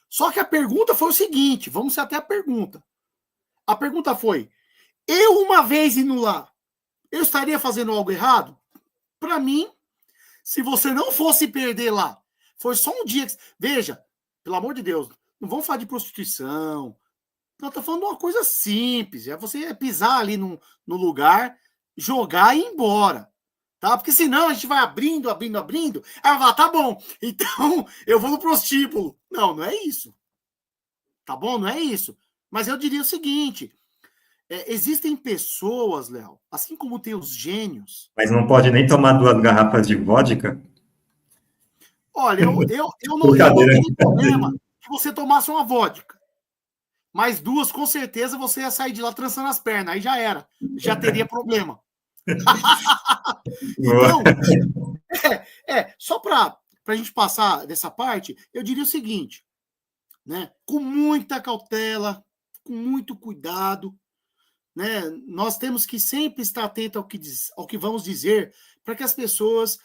Só que a pergunta foi o seguinte: vamos até a pergunta. A pergunta foi: eu, uma vez indo lá, eu estaria fazendo algo errado? Para mim, se você não fosse perder lá, foi só um dia que. Veja, pelo amor de Deus, não vamos falar de prostituição. Não, estou falando de uma coisa simples. É você pisar ali no lugar, jogar e ir embora. Tá? Porque senão a gente vai abrindo. Aí vai falar, tá bom, então eu vou no prostíbulo. Não, não é isso. Tá bom? Não é isso. Mas eu diria o seguinte: existem pessoas, Léo, assim como tem os gênios. mas não pode nem tomar 2 garrafas de vodka. Olha, eu não Brincadeira. teria problema se você tomasse uma vodka. Mais duas, com certeza, você ia sair de lá trançando as pernas. Aí já era. Já teria problema. Então, só para a gente passar dessa parte, eu diria o seguinte, né? Com muita cautela, com muito cuidado, né? Nós temos que sempre estar atento ao que vamos dizer, para que as pessoas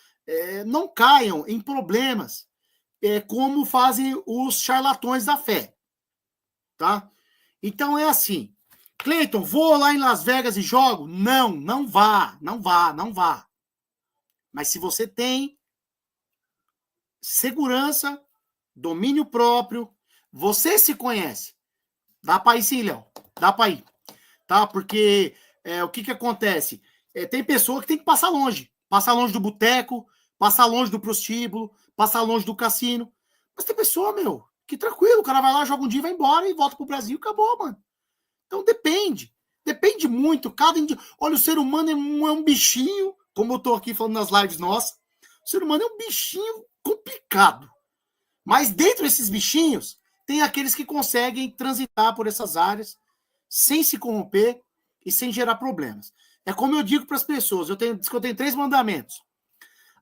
não caiam em problemas, como fazem os charlatões da fé, tá? Então é assim, Cleiton, vou lá em Las Vegas e jogo? Não, não vá, não vá, não vá. Mas se você tem segurança, domínio próprio, você se conhece, dá para ir sim, Léo, dá para ir, tá? Porque o que acontece? Tem pessoa que tem que passar longe do boteco, passar longe do prostíbulo, passar longe do cassino. Mas tem pessoa, meu, que tranquilo, o cara vai lá, joga um dia, vai embora e volta pro Brasil, acabou, mano. Então depende muito. Olha, o ser humano é um bichinho, como eu tô aqui falando nas lives nossas, o ser humano é um bichinho complicado. Mas dentro desses bichinhos, tem aqueles que conseguem transitar por essas áreas sem se corromper e sem gerar problemas. É como eu digo para as pessoas, eu tenho 3 mandamentos.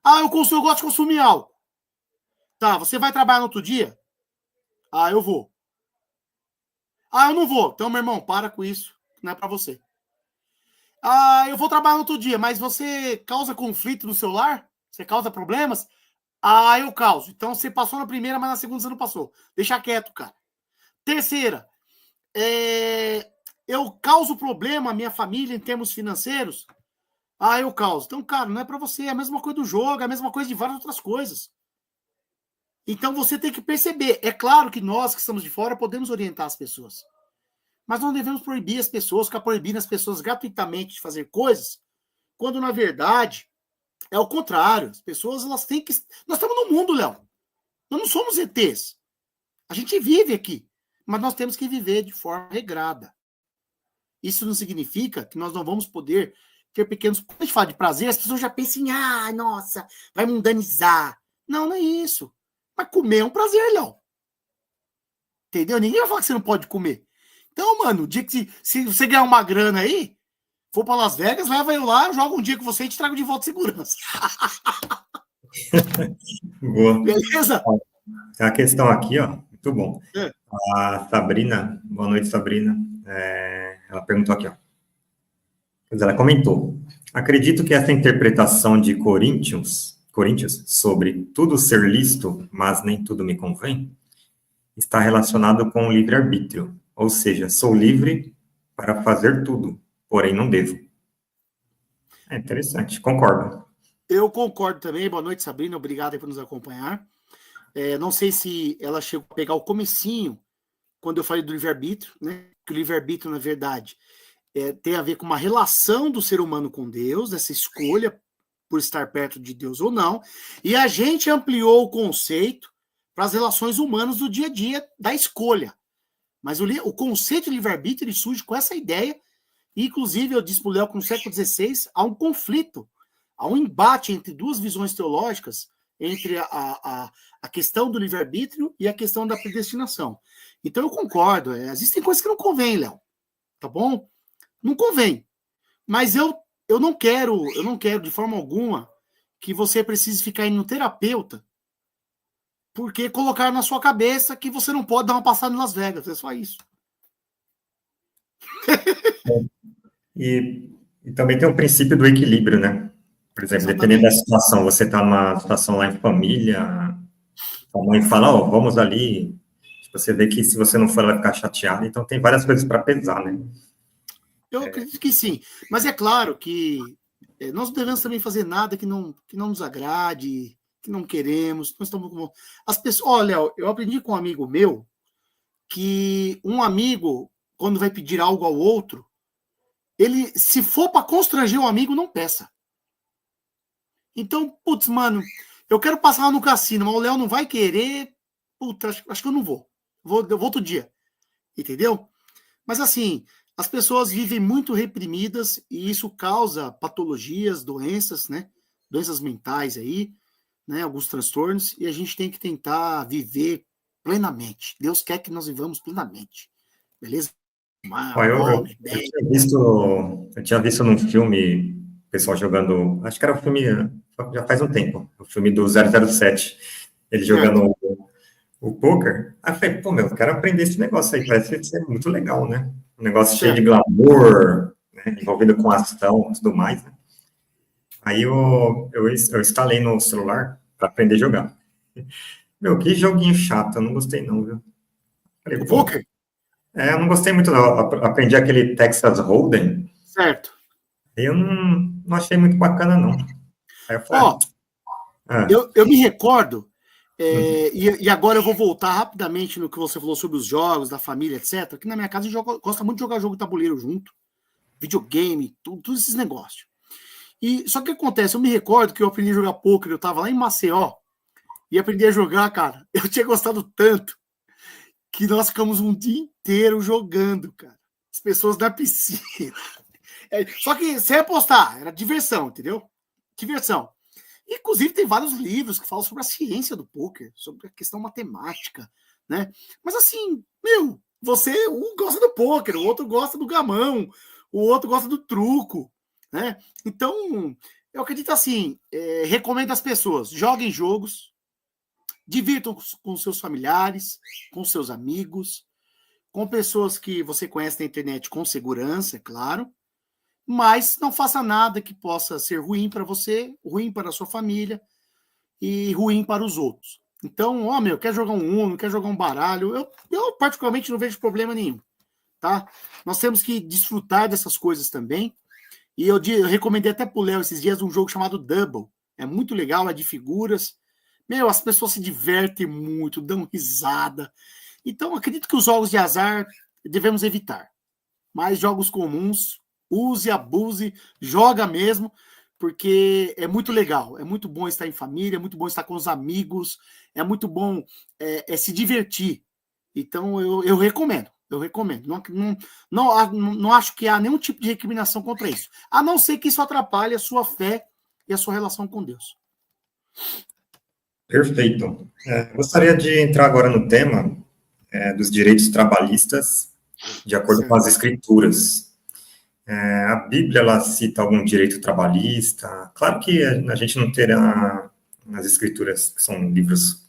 Eu gosto de consumir álcool. Tá, você vai trabalhar no outro dia? Eu vou. Eu não vou. Então, meu irmão, para com isso. Não é para você. Eu vou trabalhar no outro dia, mas você causa conflito no seu lar? Você causa problemas? Eu causo. Então, você passou na primeira, mas na segunda você não passou. Deixa quieto, cara. Terceira, eu causo problema à minha família em termos financeiros, eu causo. Então, cara, não é para você, é a mesma coisa do jogo, é a mesma coisa de várias outras coisas. Então, você tem que perceber. É claro que nós que estamos de fora podemos orientar as pessoas, mas não devemos proibir as pessoas, ficar proibindo as pessoas gratuitamente de fazer coisas, quando, na verdade, é o contrário. As pessoas, elas têm que... Nós estamos no mundo, Léo. Nós não somos ETs. A gente vive aqui, mas nós temos que viver de forma regrada. Isso não significa que nós não vamos poder ter pequenos... Quando a gente fala de prazer, as pessoas já pensam em, nossa, vai mundanizar. Não, não é isso. Mas comer é um prazer, Léo. Entendeu? Ninguém vai falar que você não pode comer. Então, mano, o dia que se você ganhar uma grana aí, for para Las Vegas, leva eu lá, joga um dia com você e te trago de volta de segurança. Boa. Beleza? Tem a questão aqui, ó, muito bom. A Sabrina, boa noite, Sabrina. Ela perguntou aqui, ó. Quer dizer, ela comentou: acredito que essa interpretação de Coríntios sobre tudo ser lícito, mas nem tudo me convém, está relacionado com o livre-arbítrio. Ou seja, sou livre para fazer tudo, porém não devo. É interessante, concordo. Eu concordo também. Boa noite, Sabrina. Obrigado por nos acompanhar. Não sei se ela chegou a pegar o comecinho, quando eu falei do livre-arbítrio, né? Que o livre-arbítrio, na verdade, tem a ver com uma relação do ser humano com Deus, essa escolha por estar perto de Deus ou não, e a gente ampliou o conceito para as relações humanas do dia a dia da escolha. Mas o conceito de livre-arbítrio, ele surge com essa ideia, e inclusive eu disse para o Léo que no século XVI há um conflito, há um embate entre duas visões teológicas, entre a questão do livre-arbítrio e a questão da predestinação. Então eu concordo, existem coisas que não convém, Léo, tá bom? Não convém. Mas eu não quero de forma alguma que você precise ficar indo no terapeuta porque colocar na sua cabeça que você não pode dar uma passada em Las Vegas. É só isso. E também tem o princípio do equilíbrio, né? Por exemplo, Exatamente. dependendo da situação, você está numa situação lá em família, a mãe fala, vamos ali, você vê que se você não for, ela vai ficar chateada, então tem várias coisas para pesar, né? Eu acredito que sim, mas é claro que nós não devemos também fazer nada que não nos agrade, que não queremos. Nós estamos como... As pessoas... Olha, eu aprendi com um amigo meu que um amigo, quando vai pedir algo ao outro, ele, se for para constranger o amigo, não peça. Então, putz, mano, eu quero passar lá no cassino, mas o Léo não vai querer. Puta, acho que eu não vou. Eu vou outro dia. Entendeu? Mas assim, as pessoas vivem muito reprimidas e isso causa patologias, doenças, né? Doenças mentais aí, né? Alguns transtornos, e a gente tem que tentar viver plenamente. Deus quer que nós vivamos plenamente. Beleza? Eu tinha visto num filme, o pessoal jogando, acho que era um filme, já faz um tempo, o filme do 007, ele jogando o poker. Aí eu falei, pô, eu quero aprender esse negócio aí, parece ser muito legal, né? Um negócio cheio de glamour, né? Envolvido com ação e tudo mais, né? Aí eu instalei no celular para aprender a jogar. Meu, que joguinho chato, eu não gostei não, viu? Falei, o poker? Eu não gostei muito, não. Aprendi aquele Texas Hold'em. Certo. Eu não achei muito bacana, não. Aí eu falei, eu me recordo, e agora eu vou voltar rapidamente no que você falou sobre os jogos, da família, etc. Que na minha casa a gente gosta muito de jogar jogo de tabuleiro junto, videogame, todos esses negócios. E só que acontece, eu me recordo que eu aprendi a jogar poker, eu tava lá em Maceió, e aprendi a jogar, cara. Eu tinha gostado tanto que nós ficamos um dia inteiro jogando, cara. As pessoas na piscina. Só que sem apostar, era diversão, entendeu? Diversão. Inclusive, tem vários livros que falam sobre a ciência do pôquer, sobre a questão matemática, né? Mas assim, um gosta do pôquer, o outro gosta do gamão, o outro gosta do truco, né? Então, eu acredito assim, recomendo às pessoas, joguem jogos, divirtam com seus familiares, com seus amigos, com pessoas que você conhece na internet com segurança, é claro, mas não faça nada que possa ser ruim para você, ruim para a sua família e ruim para os outros. Então, quer jogar um Uno, quer jogar um baralho, eu particularmente não vejo problema nenhum. tá? Nós temos que desfrutar dessas coisas também. E eu recomendei até pro Léo esses dias um jogo chamado Double. É muito legal, é de figuras. Meu, as pessoas se divertem muito, dão risada. Então, acredito que os jogos de azar devemos evitar. Mas jogos comuns, use, abuse, joga mesmo, porque é muito legal. É muito bom estar em família, é muito bom estar com os amigos, é muito bom se divertir. Então, eu recomendo. Eu recomendo. Não acho que há nenhum tipo de recriminação contra isso. A não ser que isso atrapalhe a sua fé e a sua relação com Deus. Perfeito. Gostaria de entrar agora no tema dos direitos trabalhistas, de acordo com as Escrituras. A Bíblia, ela cita algum direito trabalhista? Claro que a gente não terá nas Escrituras, que são livros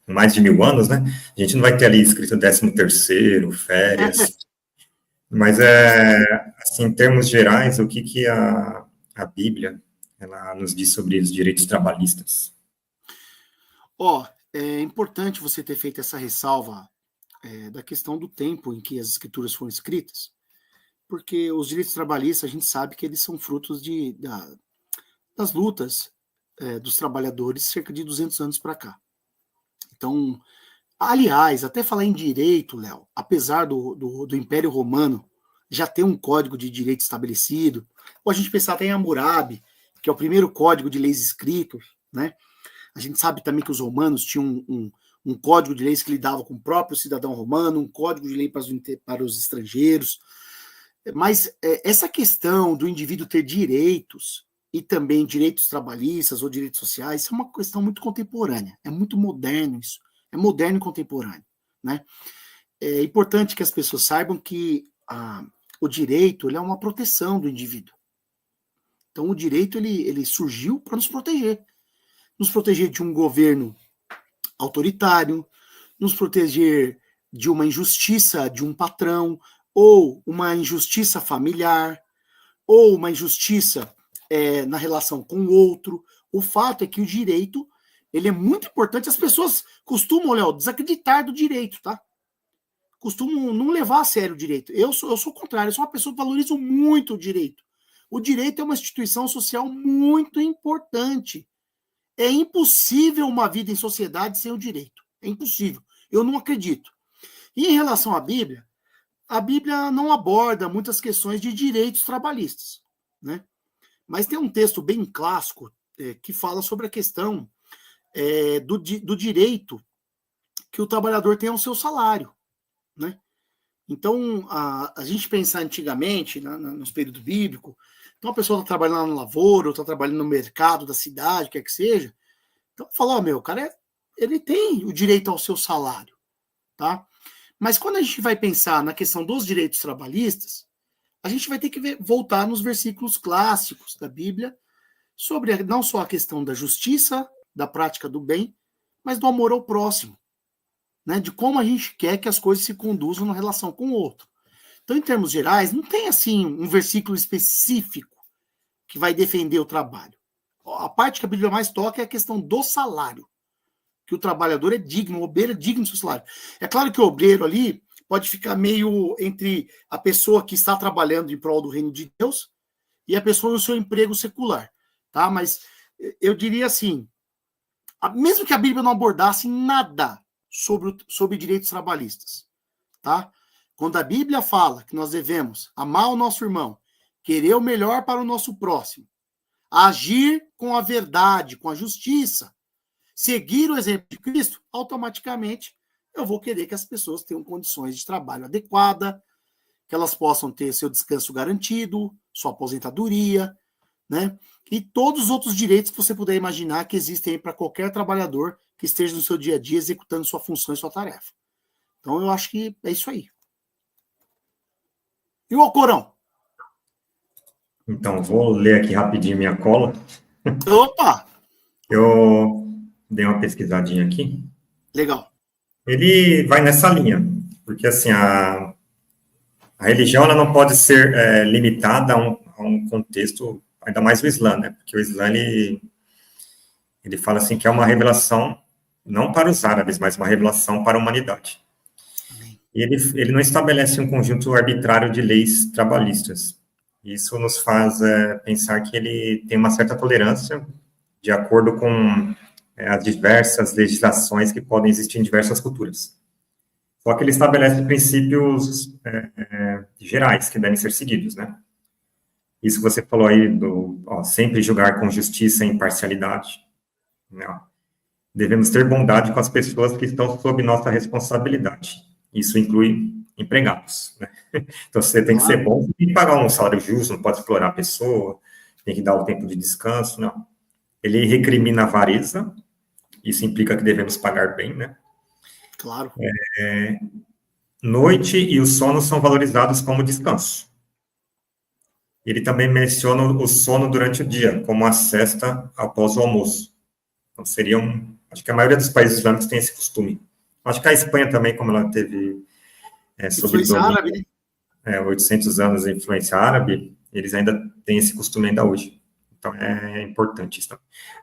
com mais de 1000 anos, né? A gente não vai ter ali escrito 13º, férias. Mas, assim, em termos gerais, o que a Bíblia ela nos diz sobre os direitos trabalhistas? É importante você ter feito essa ressalva da questão do tempo em que as escrituras foram escritas, porque os direitos trabalhistas, a gente sabe que eles são frutos das lutas dos trabalhadores cerca de 200 anos para cá. Então, aliás, até falar em direito, Léo, apesar do Império Romano já ter um código de direito estabelecido, ou a gente pensar até em Hammurabi, que é o primeiro código de leis escritos, né? A gente sabe também que os romanos tinham um código de leis que lidava com o próprio cidadão romano, um código de lei para os estrangeiros. Mas essa questão do indivíduo ter direitos, e também direitos trabalhistas ou direitos sociais, isso é uma questão muito contemporânea, é muito moderno isso, é moderno e contemporâneo, né? É importante que as pessoas saibam que o direito ele é uma proteção do indivíduo. Então o direito ele surgiu para nos proteger de um governo autoritário, nos proteger de uma injustiça de um patrão, ou uma injustiça familiar, ou uma injustiça na relação com o outro. O fato é que o direito ele é muito importante. As pessoas costumam, Léo, desacreditar do direito, tá? Costumam não levar a sério o direito. Eu sou o contrário, eu sou uma pessoa que valorizo muito o direito. O direito é uma instituição social muito importante. É impossível uma vida em sociedade sem o direito. É impossível. Eu não acredito. E em relação à Bíblia, a Bíblia não aborda muitas questões de direitos trabalhistas, né? Mas tem um texto bem clássico que fala sobre a questão do direito que o trabalhador tem ao seu salário, né? Então, a gente pensar antigamente, nos períodos bíblicos, então a pessoa está trabalhando na lavoura, ou está trabalhando no mercado da cidade, quer que seja, então fala, o cara, ele tem o direito ao seu salário, tá? Mas quando a gente vai pensar na questão dos direitos trabalhistas, a gente vai ter que voltar nos versículos clássicos da Bíblia sobre não só a questão da justiça, da prática do bem, mas do amor ao próximo, né? De como a gente quer que as coisas se conduzam na relação com o outro. Então, em termos gerais, não tem assim um versículo específico que vai defender o trabalho. A parte que a Bíblia mais toca é a questão do salário, que o trabalhador é digno, o obreiro é digno do seu salário. É claro que o obreiro ali pode ficar meio entre a pessoa que está trabalhando em prol do reino de Deus e a pessoa no seu emprego secular, tá? Mas eu diria assim, mesmo que a Bíblia não abordasse nada sobre direitos trabalhistas, tá? Quando a Bíblia fala que nós devemos amar o nosso irmão, querer o melhor para o nosso próximo, agir com a verdade, com a justiça, seguir o exemplo de Cristo, automaticamente eu vou querer que as pessoas tenham condições de trabalho adequada, que elas possam ter seu descanso garantido, sua aposentadoria, né? E todos os outros direitos que você puder imaginar que existem para qualquer trabalhador que esteja no seu dia a dia executando sua função e sua tarefa. Então eu acho que é isso aí. E o Alcorão? Então, vou ler aqui rapidinho minha cola. Opa! Eu dei uma pesquisadinha aqui. Legal. Ele vai nessa linha, porque assim, a religião ela não pode ser limitada a um contexto, ainda mais o Islã, né? Porque o Islã, ele fala assim que é uma revelação, não para os árabes, mas uma revelação para a humanidade. Amém. E ele não estabelece um conjunto arbitrário de leis trabalhistas. Isso nos faz pensar que ele tem uma certa tolerância de acordo com as diversas legislações que podem existir em diversas culturas. Só que ele estabelece princípios gerais que devem ser seguidos, né? Isso que você falou aí sempre julgar com justiça e imparcialidade. Né? Devemos ter bondade com as pessoas que estão sob nossa responsabilidade. Isso inclui empregados, né? Então, você tem que ser bom e pagar um salário justo, não pode explorar a pessoa, tem que dar o tempo de descanso, não. Ele recrimina a avareza, isso implica que devemos pagar bem, né? Claro. Noite e o sono são valorizados como descanso. Ele também menciona o sono durante o dia, como a sesta após o almoço. Então, acho que a maioria dos países islâmicos tem esse costume. Acho que a Espanha também, como ela teve sob Influência domínio, árabe, né? 800 anos de influência árabe, eles ainda têm esse costume ainda hoje. Então, é importante isso.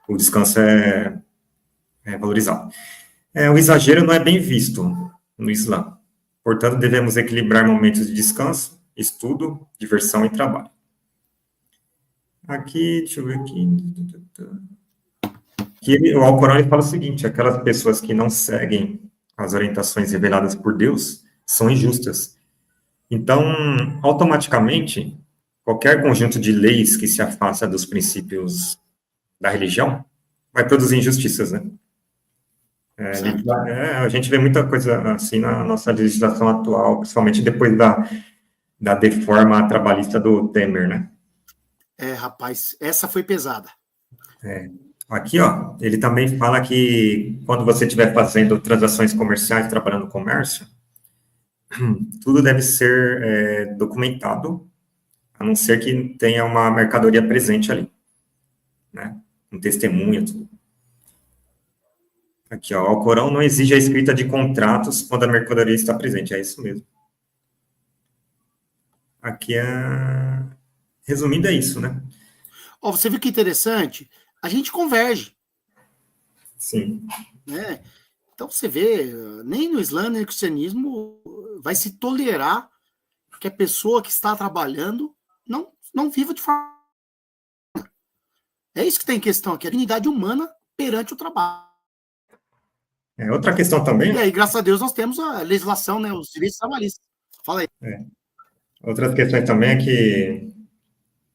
O descanso é valorizado. O exagero não é bem visto no Islã. Portanto, devemos equilibrar momentos de descanso, estudo, diversão e trabalho. Aqui, deixa eu ver aqui. O Alcorão ele fala o seguinte: aquelas pessoas que não seguem as orientações reveladas por Deus são injustas. Então, automaticamente, qualquer conjunto de leis que se afasta dos princípios da religião vai produzir injustiças, né? A gente vê muita coisa assim na nossa legislação atual, principalmente depois da reforma trabalhista do Temer, né? Rapaz, essa foi pesada. Aqui, ó, ele também fala que quando você estiver fazendo transações comerciais, trabalhando no comércio, tudo deve ser documentado, a não ser que tenha uma mercadoria presente ali, né? Um testemunha, tudo. Aqui, ó, o Alcorão não exige a escrita de contratos quando a mercadoria está presente, é isso mesmo. Aqui resumindo, é isso, né? Você viu que interessante? A gente converge. Sim. Né? Então você vê, nem no Islã, nem no cristianismo vai se tolerar que a pessoa que está trabalhando não viva de forma. É isso que tem em questão aqui, a dignidade humana perante o trabalho. Outra questão também. E aí, graças a Deus, nós temos a legislação, né, os direitos trabalhistas. Fala aí. Outras questões também é que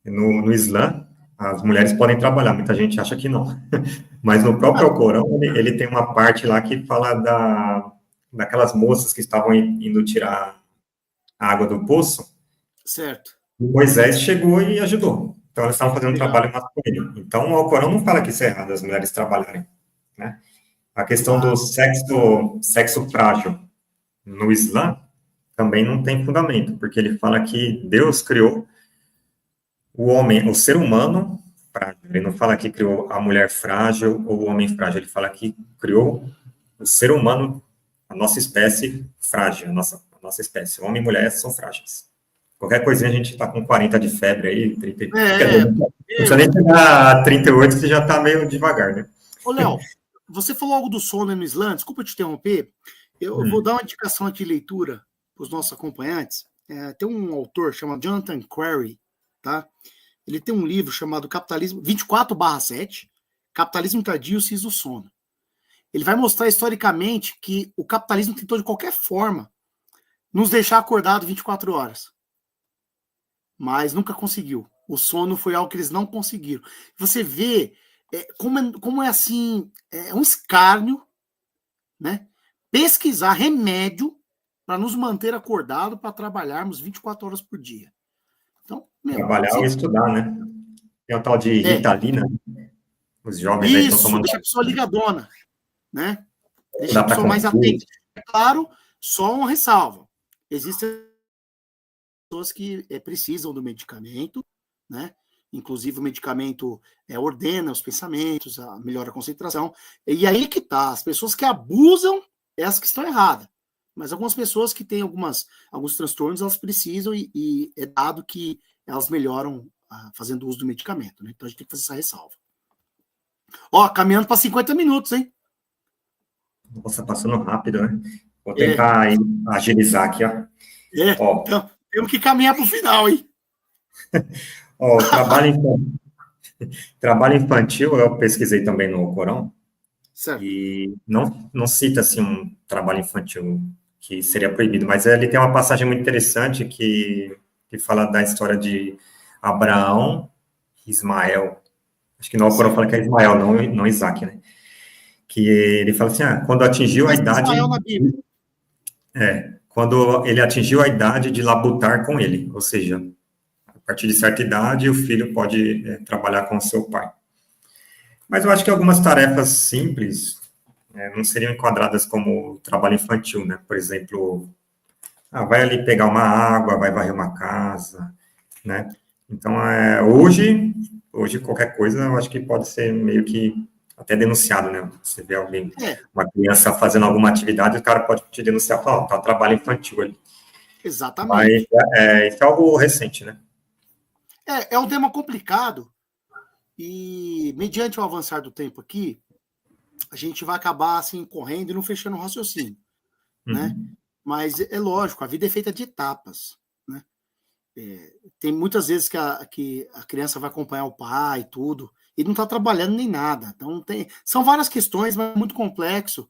no Islã as mulheres podem trabalhar, muita gente acha que não. Mas no próprio Alcorão, ele tem uma parte lá que fala daquelas moças que estavam indo tirar a água do poço. Certo. Moisés chegou e ajudou. Então, elas estavam fazendo um trabalho masculino. Então, o Alcorão não fala que isso é errado, as mulheres trabalharem, né? A questão do sexo frágil no Islã também não tem fundamento, porque ele fala que Deus criou o homem, o ser humano frágil. Ele não fala que criou a mulher frágil ou o homem frágil. Ele fala que criou o ser humano, a nossa espécie frágil, a nossa espécie. Homem e mulher são frágeis. Qualquer coisinha a gente está com 40 de febre aí, 30. Não precisa nem chegar a 38, você já está meio devagar, né? Ô, Léo, você falou algo do sono no Islã, desculpa te interromper. Eu vou dar uma indicação aqui de leitura para os nossos acompanhantes. Tem um autor chamado Jonathan Crary, tá? Ele tem um livro chamado Capitalismo 24/7, Capitalismo Tardio, Cis do Sono. Ele vai mostrar historicamente que o capitalismo tentou de qualquer forma nos deixar acordado 24 horas. Mas nunca conseguiu. O sono foi algo que eles não conseguiram. Você vê como é assim, é um escárnio, né? Pesquisar remédio para nos manter acordado para trabalharmos 24 horas por dia. Então, trabalhar ou estudar, né? Tem o tal de Ritalina. Os jovens aí estão tomando. Deixa a pessoa ligadona, né? Deixa a pessoa mais atenta. É claro, só uma ressalva. Existem pessoas que precisam do medicamento, né? Inclusive o medicamento ordena os pensamentos, melhora a concentração. E aí que tá, as pessoas que abusam, essas que estão erradas. Mas algumas pessoas que têm alguns transtornos, elas precisam e é dado que elas melhoram fazendo uso do medicamento, né? Então a gente tem que fazer essa ressalva. Ó, caminhando para 50 minutos, hein? Nossa, passando rápido, né? Vou tentar agilizar aqui, ó. Ó. Então, temos que caminhar para o final, hein? Ó, trabalho infantil, eu pesquisei também no Corão, Certo. e não cita, assim, um trabalho infantil que seria proibido, mas ele tem uma passagem muito interessante que fala da história de Abraão e Ismael. Acho que no Corão fala que é Ismael, não Isaac, né? Que ele fala assim, quando atingiu a idade... Ismael na Bíblia. Quando ele atingiu a idade de labutar com ele, ou seja, a partir de certa idade, o filho pode trabalhar com o seu pai. Mas eu acho que algumas tarefas simples não seriam enquadradas como trabalho infantil, né? Por exemplo, vai ali pegar uma água, vai varrer uma casa, né? Então, hoje qualquer coisa, eu acho que pode ser meio que até denunciado, né? Você vê alguém, uma criança fazendo alguma atividade, o cara pode te denunciar, falar, tá trabalho infantil ali. Exatamente. Mas isso é algo recente, né? É um tema complicado e, mediante o avançar do tempo aqui, a gente vai acabar, assim, correndo e não fechando o raciocínio, né? Mas é lógico, a vida é feita de etapas, né? Tem muitas vezes que a criança vai acompanhar o pai e tudo, e não está trabalhando nem nada. Então, são várias questões, mas é muito complexo.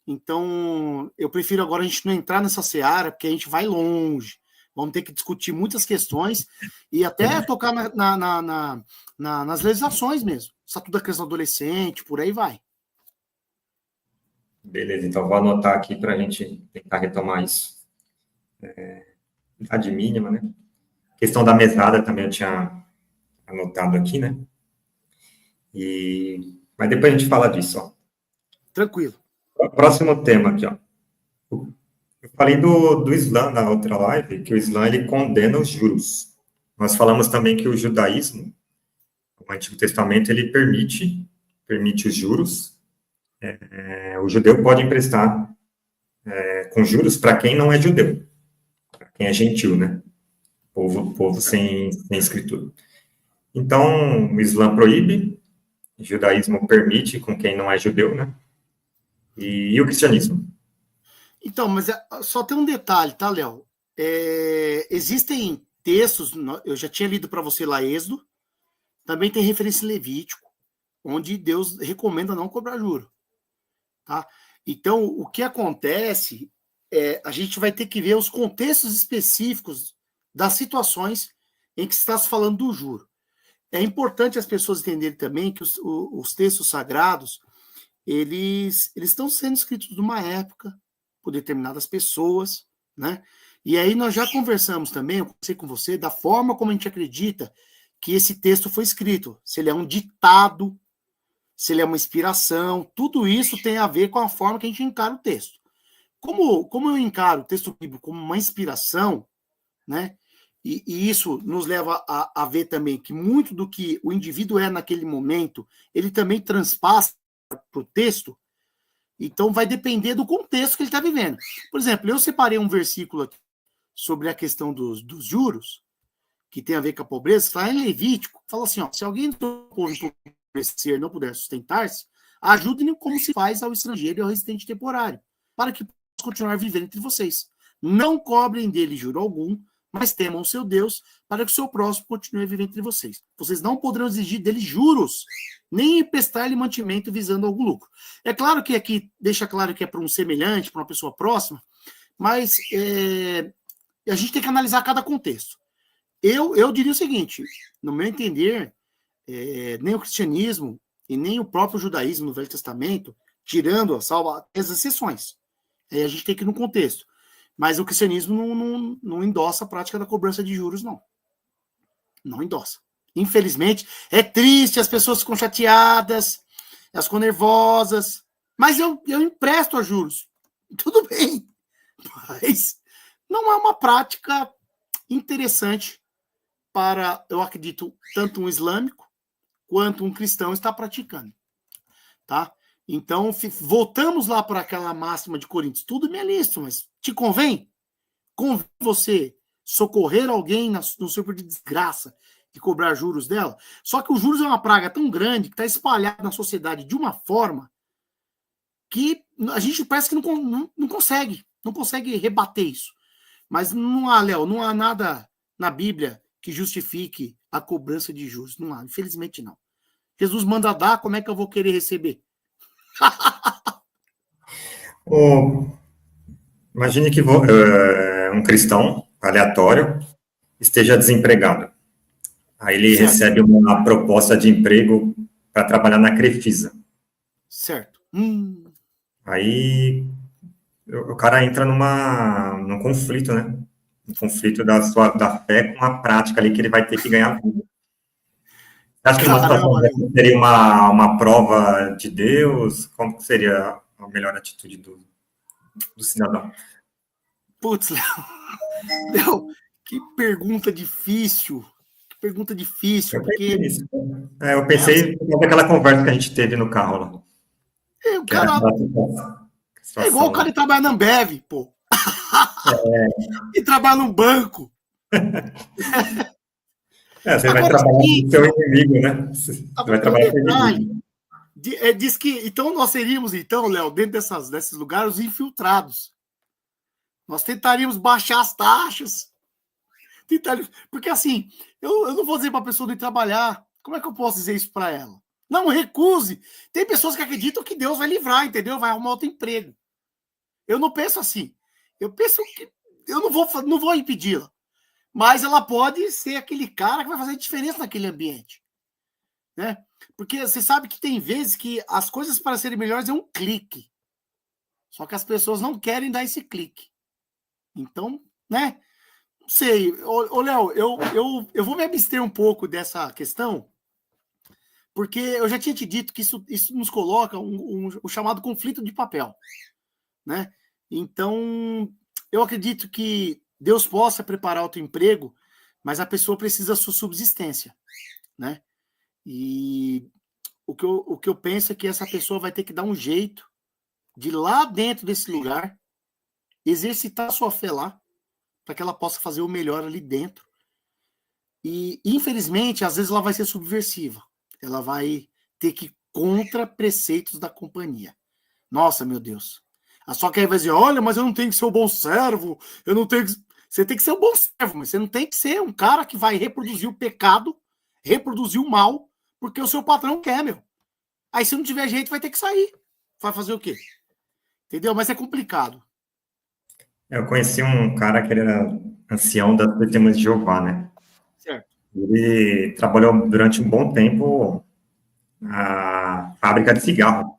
Então, eu prefiro agora a gente não entrar nessa seara, porque a gente vai longe. Vamos ter que discutir muitas questões e até tocar nas legislações mesmo. Estatuto da criança e adolescente, por aí vai. Beleza, então vou anotar aqui para a gente tentar retomar isso. Idade mínima, né? Questão da mesada também eu tinha anotado aqui, né? Mas depois a gente fala disso, ó. Tranquilo. Próximo tema aqui, ó. Eu falei do Islã na outra live, que o Islã, ele condena os juros. Nós falamos também que o judaísmo, o Antigo Testamento, ele permite os juros. O judeu pode emprestar com juros para quem não é judeu, para quem é gentil, né? Povo sem escritura. Então, o Islã proíbe, o judaísmo permite com quem não é judeu, né? E o cristianismo? Então, mas só tem um detalhe, tá, Léo? Existem textos, eu já tinha lido para você lá Êxodo, também tem referência em Levítico, onde Deus recomenda não cobrar juro. Tá? Então, o que acontece a gente vai ter que ver os contextos específicos das situações em que está se falando do juro. É importante as pessoas entenderem também que os textos sagrados, eles estão sendo escritos numa época, por determinadas pessoas, né? E aí nós já conversamos também, eu conversei com você, da forma como a gente acredita que esse texto foi escrito. Se ele é um ditado, se ele é uma inspiração, tudo isso tem a ver com a forma que a gente encara o texto. Como eu encaro o texto bíblico como uma inspiração, né? E isso nos leva a ver também que muito do que o indivíduo é naquele momento, ele também transpassa para o texto. Então, vai depender do contexto que ele está vivendo. Por exemplo, eu separei um versículo aqui sobre a questão dos juros, que tem a ver com a pobreza, que fala em Levítico, fala assim, ó, se alguém do povo empobrecer não puder sustentar-se, ajude-lhe como se faz ao estrangeiro e ao residente temporário, para que possa continuar vivendo entre vocês. Não cobrem dele juro algum, mas temam o seu Deus, para que o seu próximo continue vivendo entre vocês. Vocês não poderão exigir dele juros, nem emprestar-lhe mantimento visando algum lucro. É claro que aqui deixa claro que é para um semelhante, para uma pessoa próxima, mas a gente tem que analisar cada contexto. Eu diria o seguinte, no meu entender, nem o cristianismo e nem o próprio judaísmo no Velho Testamento, tirando as exceções, a gente tem que ir no contexto. Mas o cristianismo não endossa a prática da cobrança de juros, não. Não endossa. Infelizmente, é triste, as pessoas ficam chateadas, elas ficam nervosas, mas eu empresto a juros. Tudo bem, mas não é uma prática interessante para, eu acredito, tanto um islâmico quanto um cristão está praticando. Tá? Então, voltamos lá para aquela máxima de Coríntios. Tudo me é lícito, mas te convém? Convém você socorrer alguém no seu período de desgraça e cobrar juros dela? Só que os juros é uma praga tão grande que está espalhada na sociedade de uma forma que a gente parece que não consegue. não consegue rebater isso. Mas não há, Léo, não há nada na Bíblia que justifique a cobrança de juros. Não há, infelizmente não. Jesus manda dar, como é que eu vou querer receber? Imagine que um cristão aleatório esteja desempregado. Aí ele Certo. recebe uma proposta de emprego para trabalhar na Crefisa. Certo. Aí o cara entra num conflito, né? Um conflito da fé com a prática ali que ele vai ter que ganhar vida. Você acha que numa situação Caramba, Léo. dessa seria uma prova de Deus? Como que seria a melhor atitude do cidadão? Putz, Léo. Léo, que pergunta difícil. Que pergunta difícil, Eu pensei porque nisso. Eu pensei naquela conversa que a gente teve no carro lá, o que era cara aquela é igual o situação, cara né? que trabalha na Ambev, pô. E trabalha num banco. Você vai Agora é o trabalhar com o seu seguinte, inimigo, né? Você agora vai tem um trabalhar com o detalhe. inimigo. Diz que, então, nós seríamos, então, Léo, dentro desses lugares, os infiltrados. Nós tentaríamos baixar as taxas. Porque, assim, eu não vou dizer para a pessoa não ir trabalhar. Como é que eu posso dizer isso para ela? Não, recuse. Tem pessoas que acreditam que Deus vai livrar, entendeu? Vai arrumar outro emprego. Eu não penso assim. Eu penso que eu não vou impedi-la. Mas ela pode ser aquele cara que vai fazer diferença naquele ambiente. Né? Porque você sabe que tem vezes que as coisas para serem melhores é um clique. Só que as pessoas não querem dar esse clique. Então, né? Não sei. Ô Léo, eu vou me abster um pouco dessa questão, porque eu já tinha te dito que isso nos coloca o chamado conflito de papel. Né? Então, eu acredito que Deus possa preparar outro emprego, mas a pessoa precisa da sua subsistência. Né? E o que eu penso é que essa pessoa vai ter que dar um jeito de lá dentro desse lugar exercitar a sua fé lá, para que ela possa fazer o melhor ali dentro. E, infelizmente, às vezes ela vai ser subversiva. Ela vai ter que ir contra preceitos da companhia. Nossa, meu Deus. Só que aí vai dizer, olha, mas eu não tenho que ser o bom servo, eu não tenho que... Você tem que ser o bom servo, mas você não tem que ser um cara que vai reproduzir o pecado, reproduzir o mal, porque o seu patrão quer, meu. Aí se não tiver jeito, vai ter que sair. Vai fazer o quê? Entendeu? Mas é complicado. Eu conheci um cara que ele era ancião das Testemunhas de Jeová, né? Certo. Ele trabalhou durante um bom tempo na fábrica de cigarro.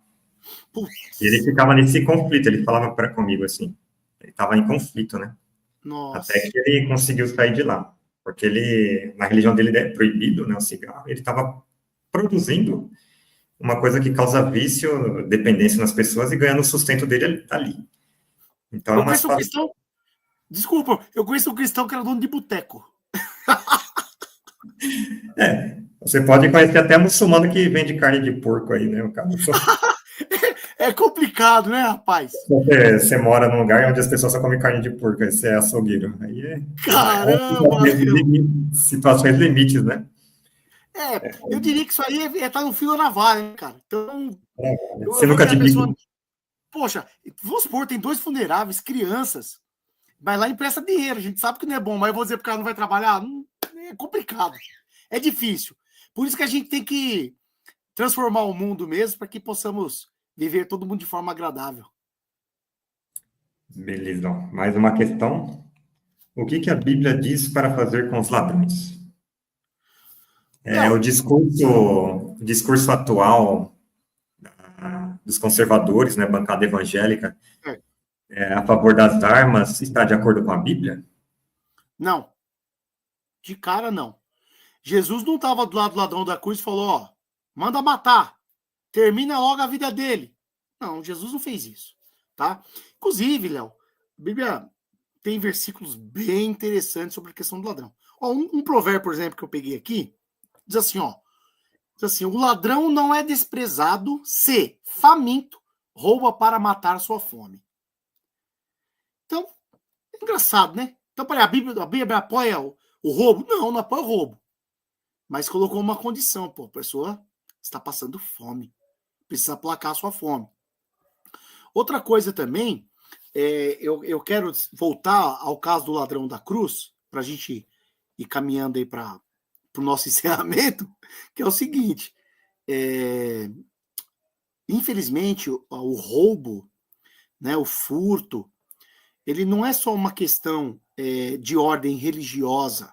E ele Putz. ficava nesse conflito, ele falava comigo assim, ele estava em conflito, né? Até Nossa. que ele conseguiu sair de lá, porque ele, na religião dele é proibido, né, o cigarro, ele estava produzindo uma coisa que causa vício, dependência nas pessoas e ganhando o sustento dele ali. Então é Eu uma conheço um situação. cristão. Desculpa, eu conheço um cristão que era dono de boteco. Você pode conhecer até muçulmano que vende carne de porco aí, né, o cara. É complicado, né, rapaz? Você mora num lugar onde as pessoas só comem carne de porco, aí você é açougueiro. Aí Caramba, meu. situações limites, né? Eu diria que isso aí tá no fio da navalha, né, cara? Então, eu Você vou nunca dizer a admite. pessoa, poxa, vamos supor, tem 2 funeráveis, crianças, vai lá e empresta dinheiro, a gente sabe que não é bom, mas eu vou dizer pro cara não vai trabalhar, é complicado, é difícil. Por isso que a gente tem que transformar o mundo mesmo, para que possamos viver todo mundo de forma agradável. Beleza. Mais uma questão. O que a Bíblia diz para fazer com os ladrões? Léo, O discurso atual dos conservadores, né, bancada evangélica, a favor das armas, está de acordo com a Bíblia? não, de cara não. Jesus não estava do lado do ladrão da cruz e falou, ó, manda matar, termina logo a vida dele. Não, Jesus não fez isso, tá? Inclusive, Léo, a Bíblia tem versículos bem interessantes sobre a questão do ladrão. Ó, um provérbio, por exemplo, que eu peguei aqui, diz assim, ó, diz assim, o ladrão não é desprezado se, faminto, rouba para matar sua fome. Então, é engraçado, né? Então, peraí, a Bíblia apoia o roubo? Não, não apoia o roubo. Mas colocou uma condição, pô, a pessoa está passando fome, precisa aplacar a sua fome. Outra coisa também, eu quero voltar ao caso do ladrão da cruz, para a gente ir caminhando aí para o nosso encerramento, que é o seguinte, infelizmente, o roubo, né, o furto, ele não é só uma questão de ordem religiosa,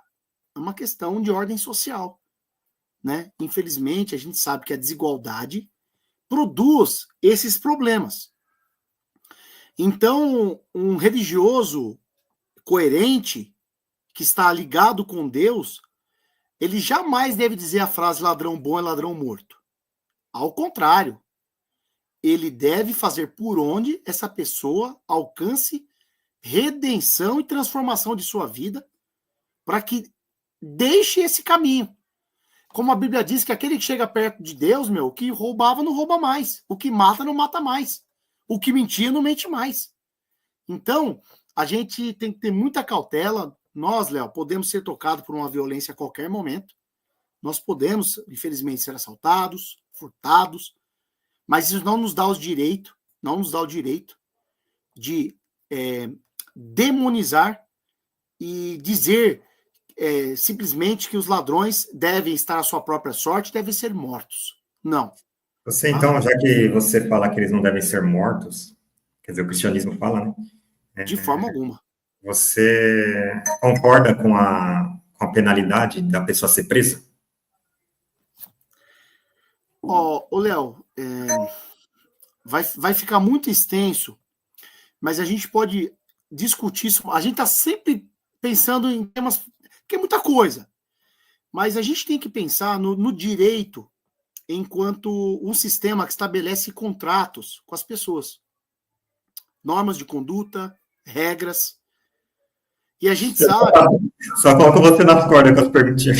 é uma questão de ordem social, né? Infelizmente, a gente sabe que a desigualdade produz esses problemas. Então, um religioso coerente, que está ligado com Deus, ele jamais deve dizer a frase ladrão bom é ladrão morto. Ao contrário, ele deve fazer por onde essa pessoa alcance redenção e transformação de sua vida, para que deixe esse caminho. Como a Bíblia diz que aquele que chega perto de Deus, o que roubava não rouba mais, o que mata não mata mais, o que mentia não mente mais. Então, a gente tem que ter muita cautela. Nós, Léo, podemos ser tocados por uma violência a qualquer momento. Nós podemos, infelizmente, ser assaltados, furtados, mas isso não nos dá o direito de demonizar e dizer simplesmente que os ladrões devem estar à sua própria sorte, devem ser mortos. Não. Você, então, já que você fala que eles não devem ser mortos, quer dizer, o cristianismo fala, né? De forma alguma. Você concorda com a penalidade da pessoa ser presa? Léo, vai ficar muito extenso, mas a gente pode discutir isso. A gente está sempre pensando em temas, que é muita coisa, mas a gente tem que pensar no direito enquanto um sistema que estabelece contratos com as pessoas, normas de conduta, regras, e a gente sabe... Só coloco você nas cordas com as perguntinhas.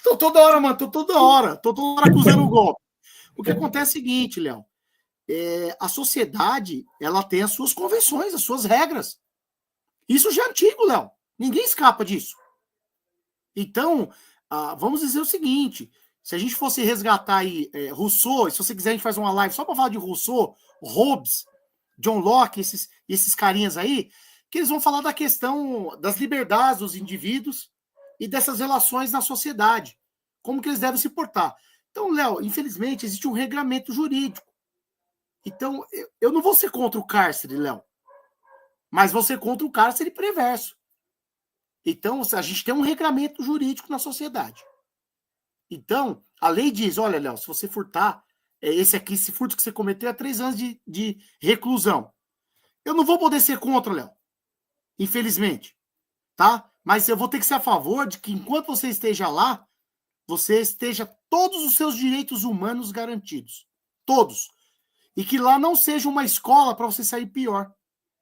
Tô toda hora acusando o golpe. O que acontece é o seguinte, Léo, a sociedade, ela tem as suas convenções, as suas regras. Isso já é antigo, Léo. Ninguém escapa disso. Então, vamos dizer o seguinte, se a gente fosse resgatar aí Rousseau, e se você quiser a gente faz uma live só para falar de Rousseau, Hobbes, John Locke, esses carinhas aí, que eles vão falar da questão das liberdades dos indivíduos e dessas relações na sociedade, como que eles devem se portar. Então, Léo, infelizmente, existe um regramento jurídico. Então, eu não vou ser contra o cárcere, Léo, mas vou ser contra o cárcere perverso. Então, a gente tem um regramento jurídico na sociedade. Então, a lei diz, olha, Léo, se você furtar, esse furto que você cometeu é 3 anos de reclusão. Eu não vou poder ser contra, Léo, infelizmente, tá? Mas eu vou ter que ser a favor de que enquanto você esteja lá, você esteja todos os seus direitos humanos garantidos. Todos. E que lá não seja uma escola para você sair pior,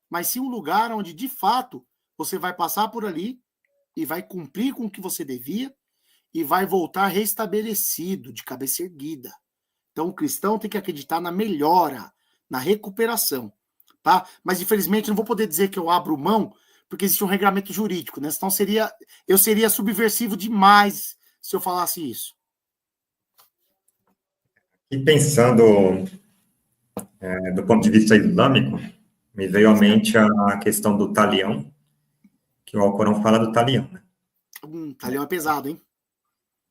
mas sim um lugar onde, de fato, você vai passar por ali e vai cumprir com o que você devia e vai voltar restabelecido, de cabeça erguida. Então, o cristão tem que acreditar na melhora, na recuperação, tá? Mas, infelizmente, não vou poder dizer que eu abro mão, porque existe um regramento jurídico, né? Senão eu seria subversivo demais se eu falasse isso. E pensando do ponto de vista islâmico, me veio à mente a questão do talião, que o Alcorão fala do talião, né? Talião é pesado, hein?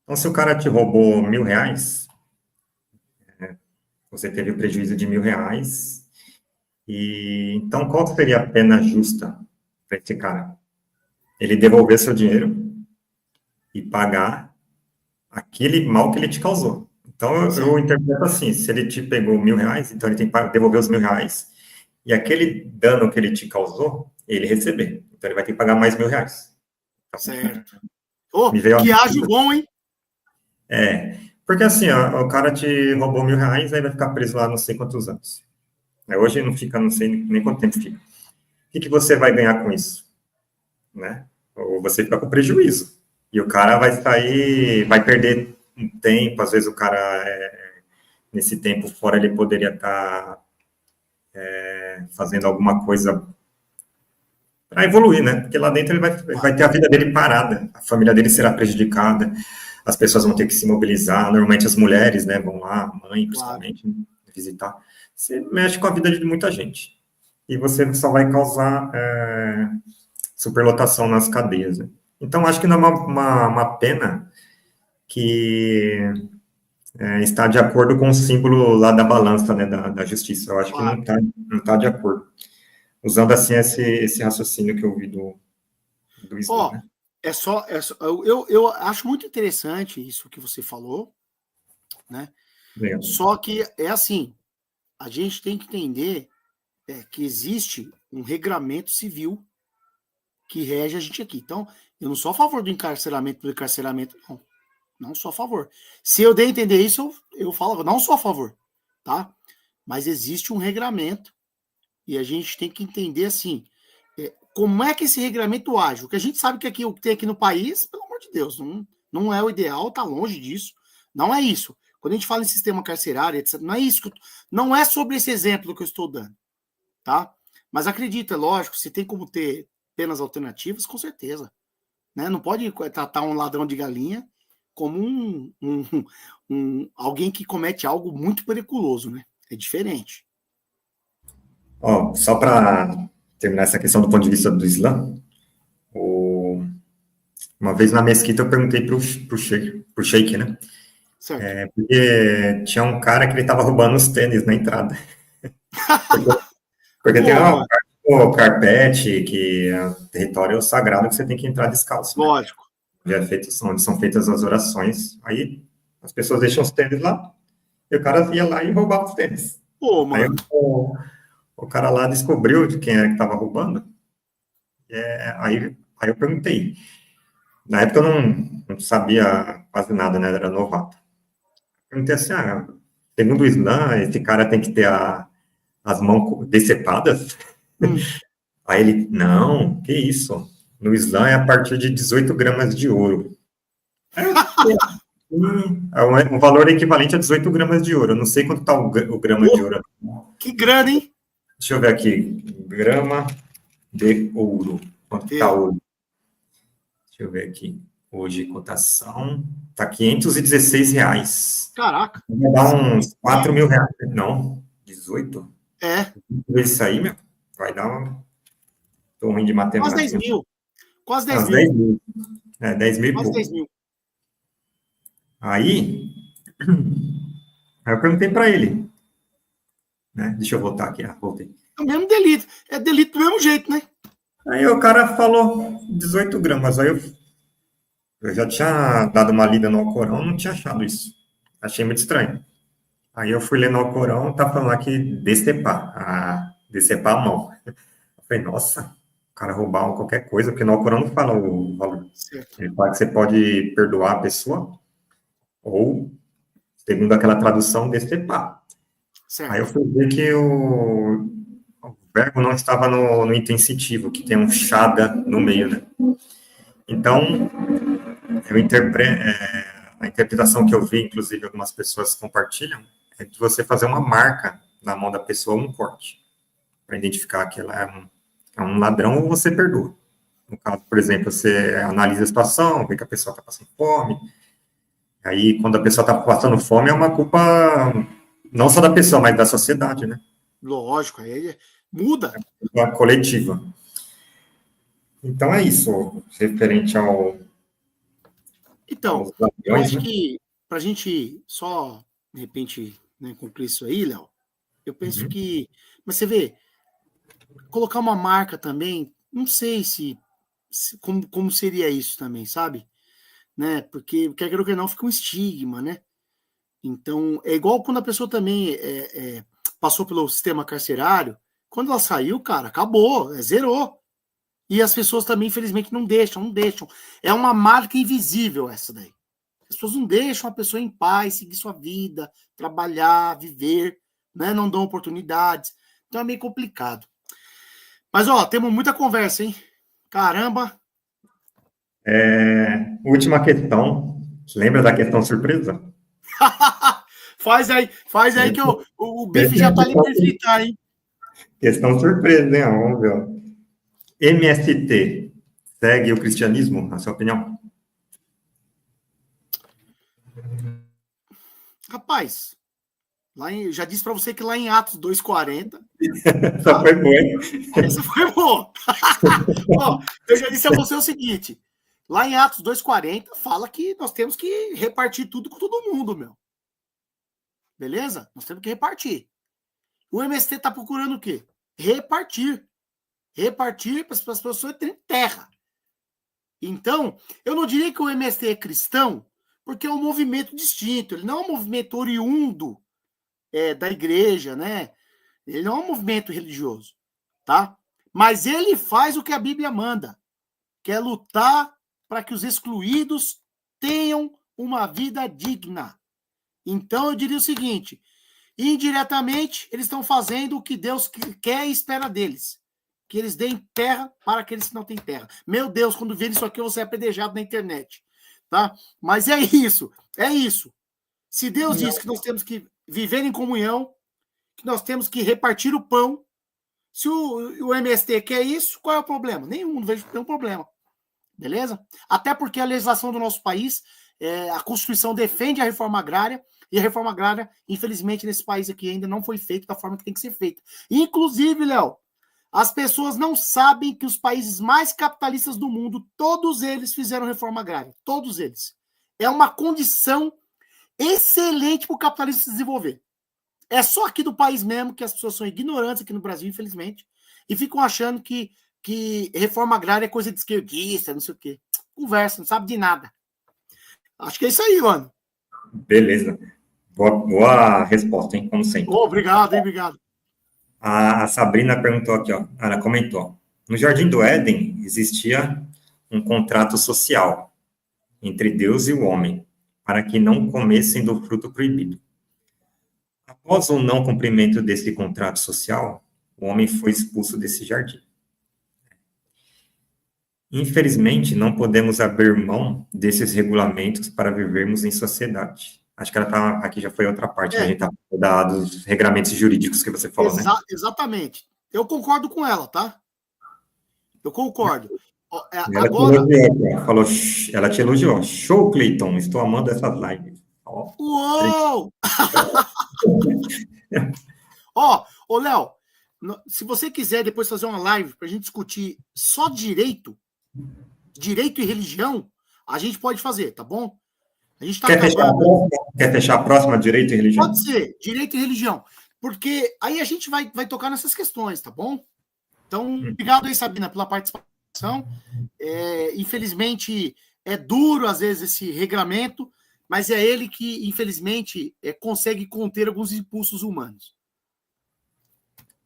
Então, se o cara te roubou R$1.000, você teve o prejuízo de R$1.000, e então qual seria a pena justa para esse cara? Ele devolver seu dinheiro e pagar aquele mal que ele te causou. Então, eu interpreto assim, se ele te pegou R$1.000, então ele tem que devolver os R$1.000, e aquele dano que ele te causou, ele receber. Então, ele vai ter que pagar mais R$1.000. Então, certo. Que ágio bom, hein? Porque assim, o cara te roubou R$1.000, aí vai ficar preso lá não sei quantos anos. Hoje não fica, não sei nem quanto tempo fica. O que você vai ganhar com isso? Né? Ou você fica com prejuízo. E o cara vai sair, vai perder um tempo, às vezes o cara, nesse tempo fora, ele poderia estar fazendo alguma coisa para evoluir, né? Porque lá dentro ele vai ter a vida dele parada, a família dele será prejudicada, as pessoas vão ter que se mobilizar, normalmente as mulheres, né, vão lá, a mãe principalmente, visitar. Você mexe com a vida de muita gente. e você só vai causar superlotação nas cadeias. Né? Então, acho que não é uma pena que está de acordo com o símbolo lá da balança, né, da justiça. Eu acho que não tá de acordo. Usando, assim, esse raciocínio que eu vi do Islã, Ó, né? eu acho muito interessante isso que você falou, né? Legal. Só que é assim, a gente tem que entender que existe um regramento civil que rege a gente aqui. Então, eu não sou a favor do encarceramento pelo encarceramento, não. Não sou a favor. Se eu der a entender isso, eu falo, não sou a favor, tá? Mas existe um regramento e a gente tem que entender assim, como é que esse regramento age. O que a gente sabe que aqui, o que tem aqui no país, pelo amor de Deus, não é o ideal, tá longe disso. Não é isso. Quando a gente fala em sistema carcerário, etc., não é isso. Não é sobre esse exemplo que eu estou dando, tá? Mas acredita, lógico, se tem como ter penas alternativas, com certeza. Né? Não pode tratar um ladrão de galinha como alguém que comete algo muito periculoso, né? É diferente. Ó, só para terminar essa questão do ponto de vista do Islã, uma vez na mesquita eu perguntei pro sheik, né? Certo. Porque tinha um cara que ele tava roubando os tênis na entrada. Porque tem Pô, mano, o carpete, que é território sagrado que você tem que entrar descalço, né? lógico. Onde são feitas as orações. Aí as pessoas deixam os tênis lá, e o cara ia lá e roubava os tênis. Pô, Aí mano. o cara lá descobriu de quem era que estava roubando. Aí eu perguntei. Na época eu não sabia quase nada, né? Era novato. Perguntei assim, segundo o Islã, esse cara tem que ter as mãos decepadas? Hum. Aí ele, não, que isso? No Islã é a partir de 18 gramas de ouro. É um valor equivalente a 18 gramas de ouro. Eu não sei quanto está o grama de Pô, ouro. que grana, hein? Deixa eu ver aqui. Grama de ouro. Quanto está É. ouro? Deixa eu ver aqui. Hoje, cotação. Está R$ 516. Caraca. Vai dar uns 4 mil reais. Não, 18? É. Isso aí, meu, vai dar uma... Tô ruim de Quase 10 matemática. mil. Quase É 10 uns mil. 10 mil. 10 mil e Quase 10 pouco. mil. Aí eu perguntei para ele, né? Deixa eu voltar aqui. Voltei. É o mesmo delito. É delito do mesmo jeito, né? Aí o cara falou 18 gramas. Aí eu já tinha dado uma lida no Alcorão, não tinha achado isso. Achei muito estranho. Aí eu fui ler no Alcorão, tá falando aqui decepar a mão. Eu falei, nossa, o cara roubar qualquer coisa, porque no Alcorão não fala o valor. Certo. Ele fala que você pode perdoar a pessoa, ou, segundo aquela tradução, decepar. Aí eu Certo. fui ver que o verbo não estava no intensitivo, que tem um shada no meio, né? Então, a interpretação que eu vi, inclusive algumas pessoas compartilham, é de você fazer uma marca na mão da pessoa, um corte, para identificar que ela é um ladrão ou você perdoa. No caso, por exemplo, você analisa a situação, vê que a pessoa está passando fome, aí quando a pessoa está passando fome é uma culpa não só da pessoa, mas da sociedade, né? Lógico. Aí muda. Uma coletiva. Então é isso, referente Então, aos eu ladrões, acho né? que para a gente só, de repente, né, concluir isso aí, Léo, eu penso Uhum. que. Mas você vê, colocar uma marca também, não sei como seria isso também, sabe? Né? Porque quer queira ou quer não, fica um estigma, né? Então, é igual quando a pessoa também passou pelo sistema carcerário, quando ela saiu, cara, acabou, zerou. E as pessoas também, infelizmente, não deixam. É uma marca invisível essa daí. As pessoas não deixam a pessoa em paz, seguir sua vida, trabalhar, viver, né? Não dão oportunidades. Então é meio complicado. Mas, ó, temos muita conversa, hein? Caramba! Última questão. Lembra da questão surpresa? faz aí que o bife já tá ali para fritar, hein? Questão surpresa, hein? Vamos ver. MST segue o cristianismo, na sua opinião? Rapaz, Já disse para você que lá em Atos 2:40. Essa foi boa, hein? Essa foi boa. Ó, eu já disse a você o seguinte: lá em Atos 2:40 fala que nós temos que repartir tudo com todo mundo, meu. Beleza? Nós temos que repartir. O MST está procurando o quê? Repartir. Repartir para as pessoas terem terra. Então, eu não diria que o MST é cristão, porque é um movimento distinto. Ele não é um movimento oriundo da igreja, né? Ele não é um movimento religioso, tá? Mas ele faz o que a Bíblia manda, que é lutar para que os excluídos tenham uma vida digna. Então, eu diria o seguinte: indiretamente, eles estão fazendo o que Deus quer e espera deles. Que eles deem terra para aqueles que não têm terra. Meu Deus, quando vir isso aqui, você é apedrejado na internet. Tá? Mas é isso. É isso. Se Deus diz que nós temos que viver em comunhão, que nós temos que repartir o pão, se o MST quer isso, qual é o problema? Nenhum, não vejo nenhum problema. Beleza? Até porque a legislação do nosso país, a Constituição defende a reforma agrária, e a reforma agrária, infelizmente, nesse país aqui ainda não foi feita da forma que tem que ser feita. Inclusive, Léo, as pessoas não sabem que os países mais capitalistas do mundo, todos eles fizeram reforma agrária. Todos eles. É uma condição excelente para o capitalismo se desenvolver. É só aqui do país mesmo que as pessoas são ignorantes, aqui no Brasil, infelizmente, e ficam achando que reforma agrária é coisa de esquerdista, não sei o quê. Conversa, não sabe de nada. Acho que é isso aí, mano. Beleza. Boa resposta, hein? Como sempre. Obrigado, hein? Obrigado. A Sabrina perguntou aqui, ó. Ela comentou: no Jardim do Éden existia um contrato social entre Deus e o homem, para que não comessem do fruto proibido. Após o não cumprimento desse contrato social, o homem foi expulso desse jardim. Infelizmente, não podemos abrir mão desses regulamentos para vivermos em sociedade. Acho que ela tá aqui, já foi outra parte, que a gente está falando dos regramentos jurídicos que você falou, né? Exatamente. Eu concordo com ela, tá? Eu concordo. Agora... ela te elogiou. Show, Cleiton. Estou amando essas lives. Uou! Ô, Léo, se você quiser depois fazer uma live para a gente discutir só direito e religião, a gente pode fazer, tá bom? A gente tá Quer fechar a próxima, direito e religião? Pode ser, direito e religião. Porque aí a gente vai tocar nessas questões, tá bom? Então, obrigado aí, Sabina, pela participação. Infelizmente, é duro, às vezes, esse regramento, mas é ele que, infelizmente, consegue conter alguns impulsos humanos.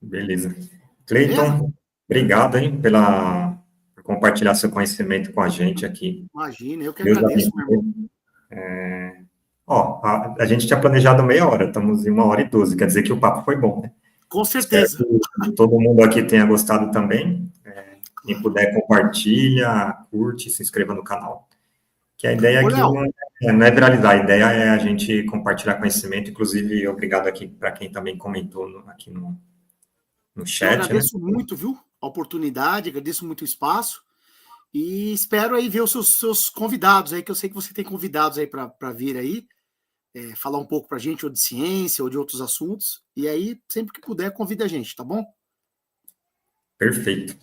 Beleza. Cleiton, obrigado, hein, por compartilhar seu conhecimento com a gente aqui. Imagina, eu que agradeço, meu irmão. A gente tinha planejado meia hora, estamos em 1h12, quer dizer que o papo foi bom, né? Com certeza. Espero que todo mundo aqui tenha gostado também. Quem puder, compartilha, curte, se inscreva no canal. Que a ideia aqui não é viralizar, a ideia é a gente compartilhar conhecimento, inclusive, obrigado aqui para quem também comentou aqui no chat. Eu agradeço muito, viu, a oportunidade, agradeço muito o espaço, e espero aí ver os seus convidados aí, que eu sei que você tem convidados aí para vir aí, falar um pouco para a gente, ou de ciência, ou de outros assuntos, e aí, sempre que puder, convida a gente, tá bom? Perfeito.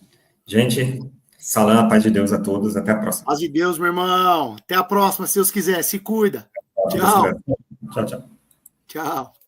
Gente, salam, paz de Deus a todos, até a próxima. Paz de Deus, meu irmão, até a próxima, se Deus quiser, se cuida. Tchau. Tchau, tchau. Tchau.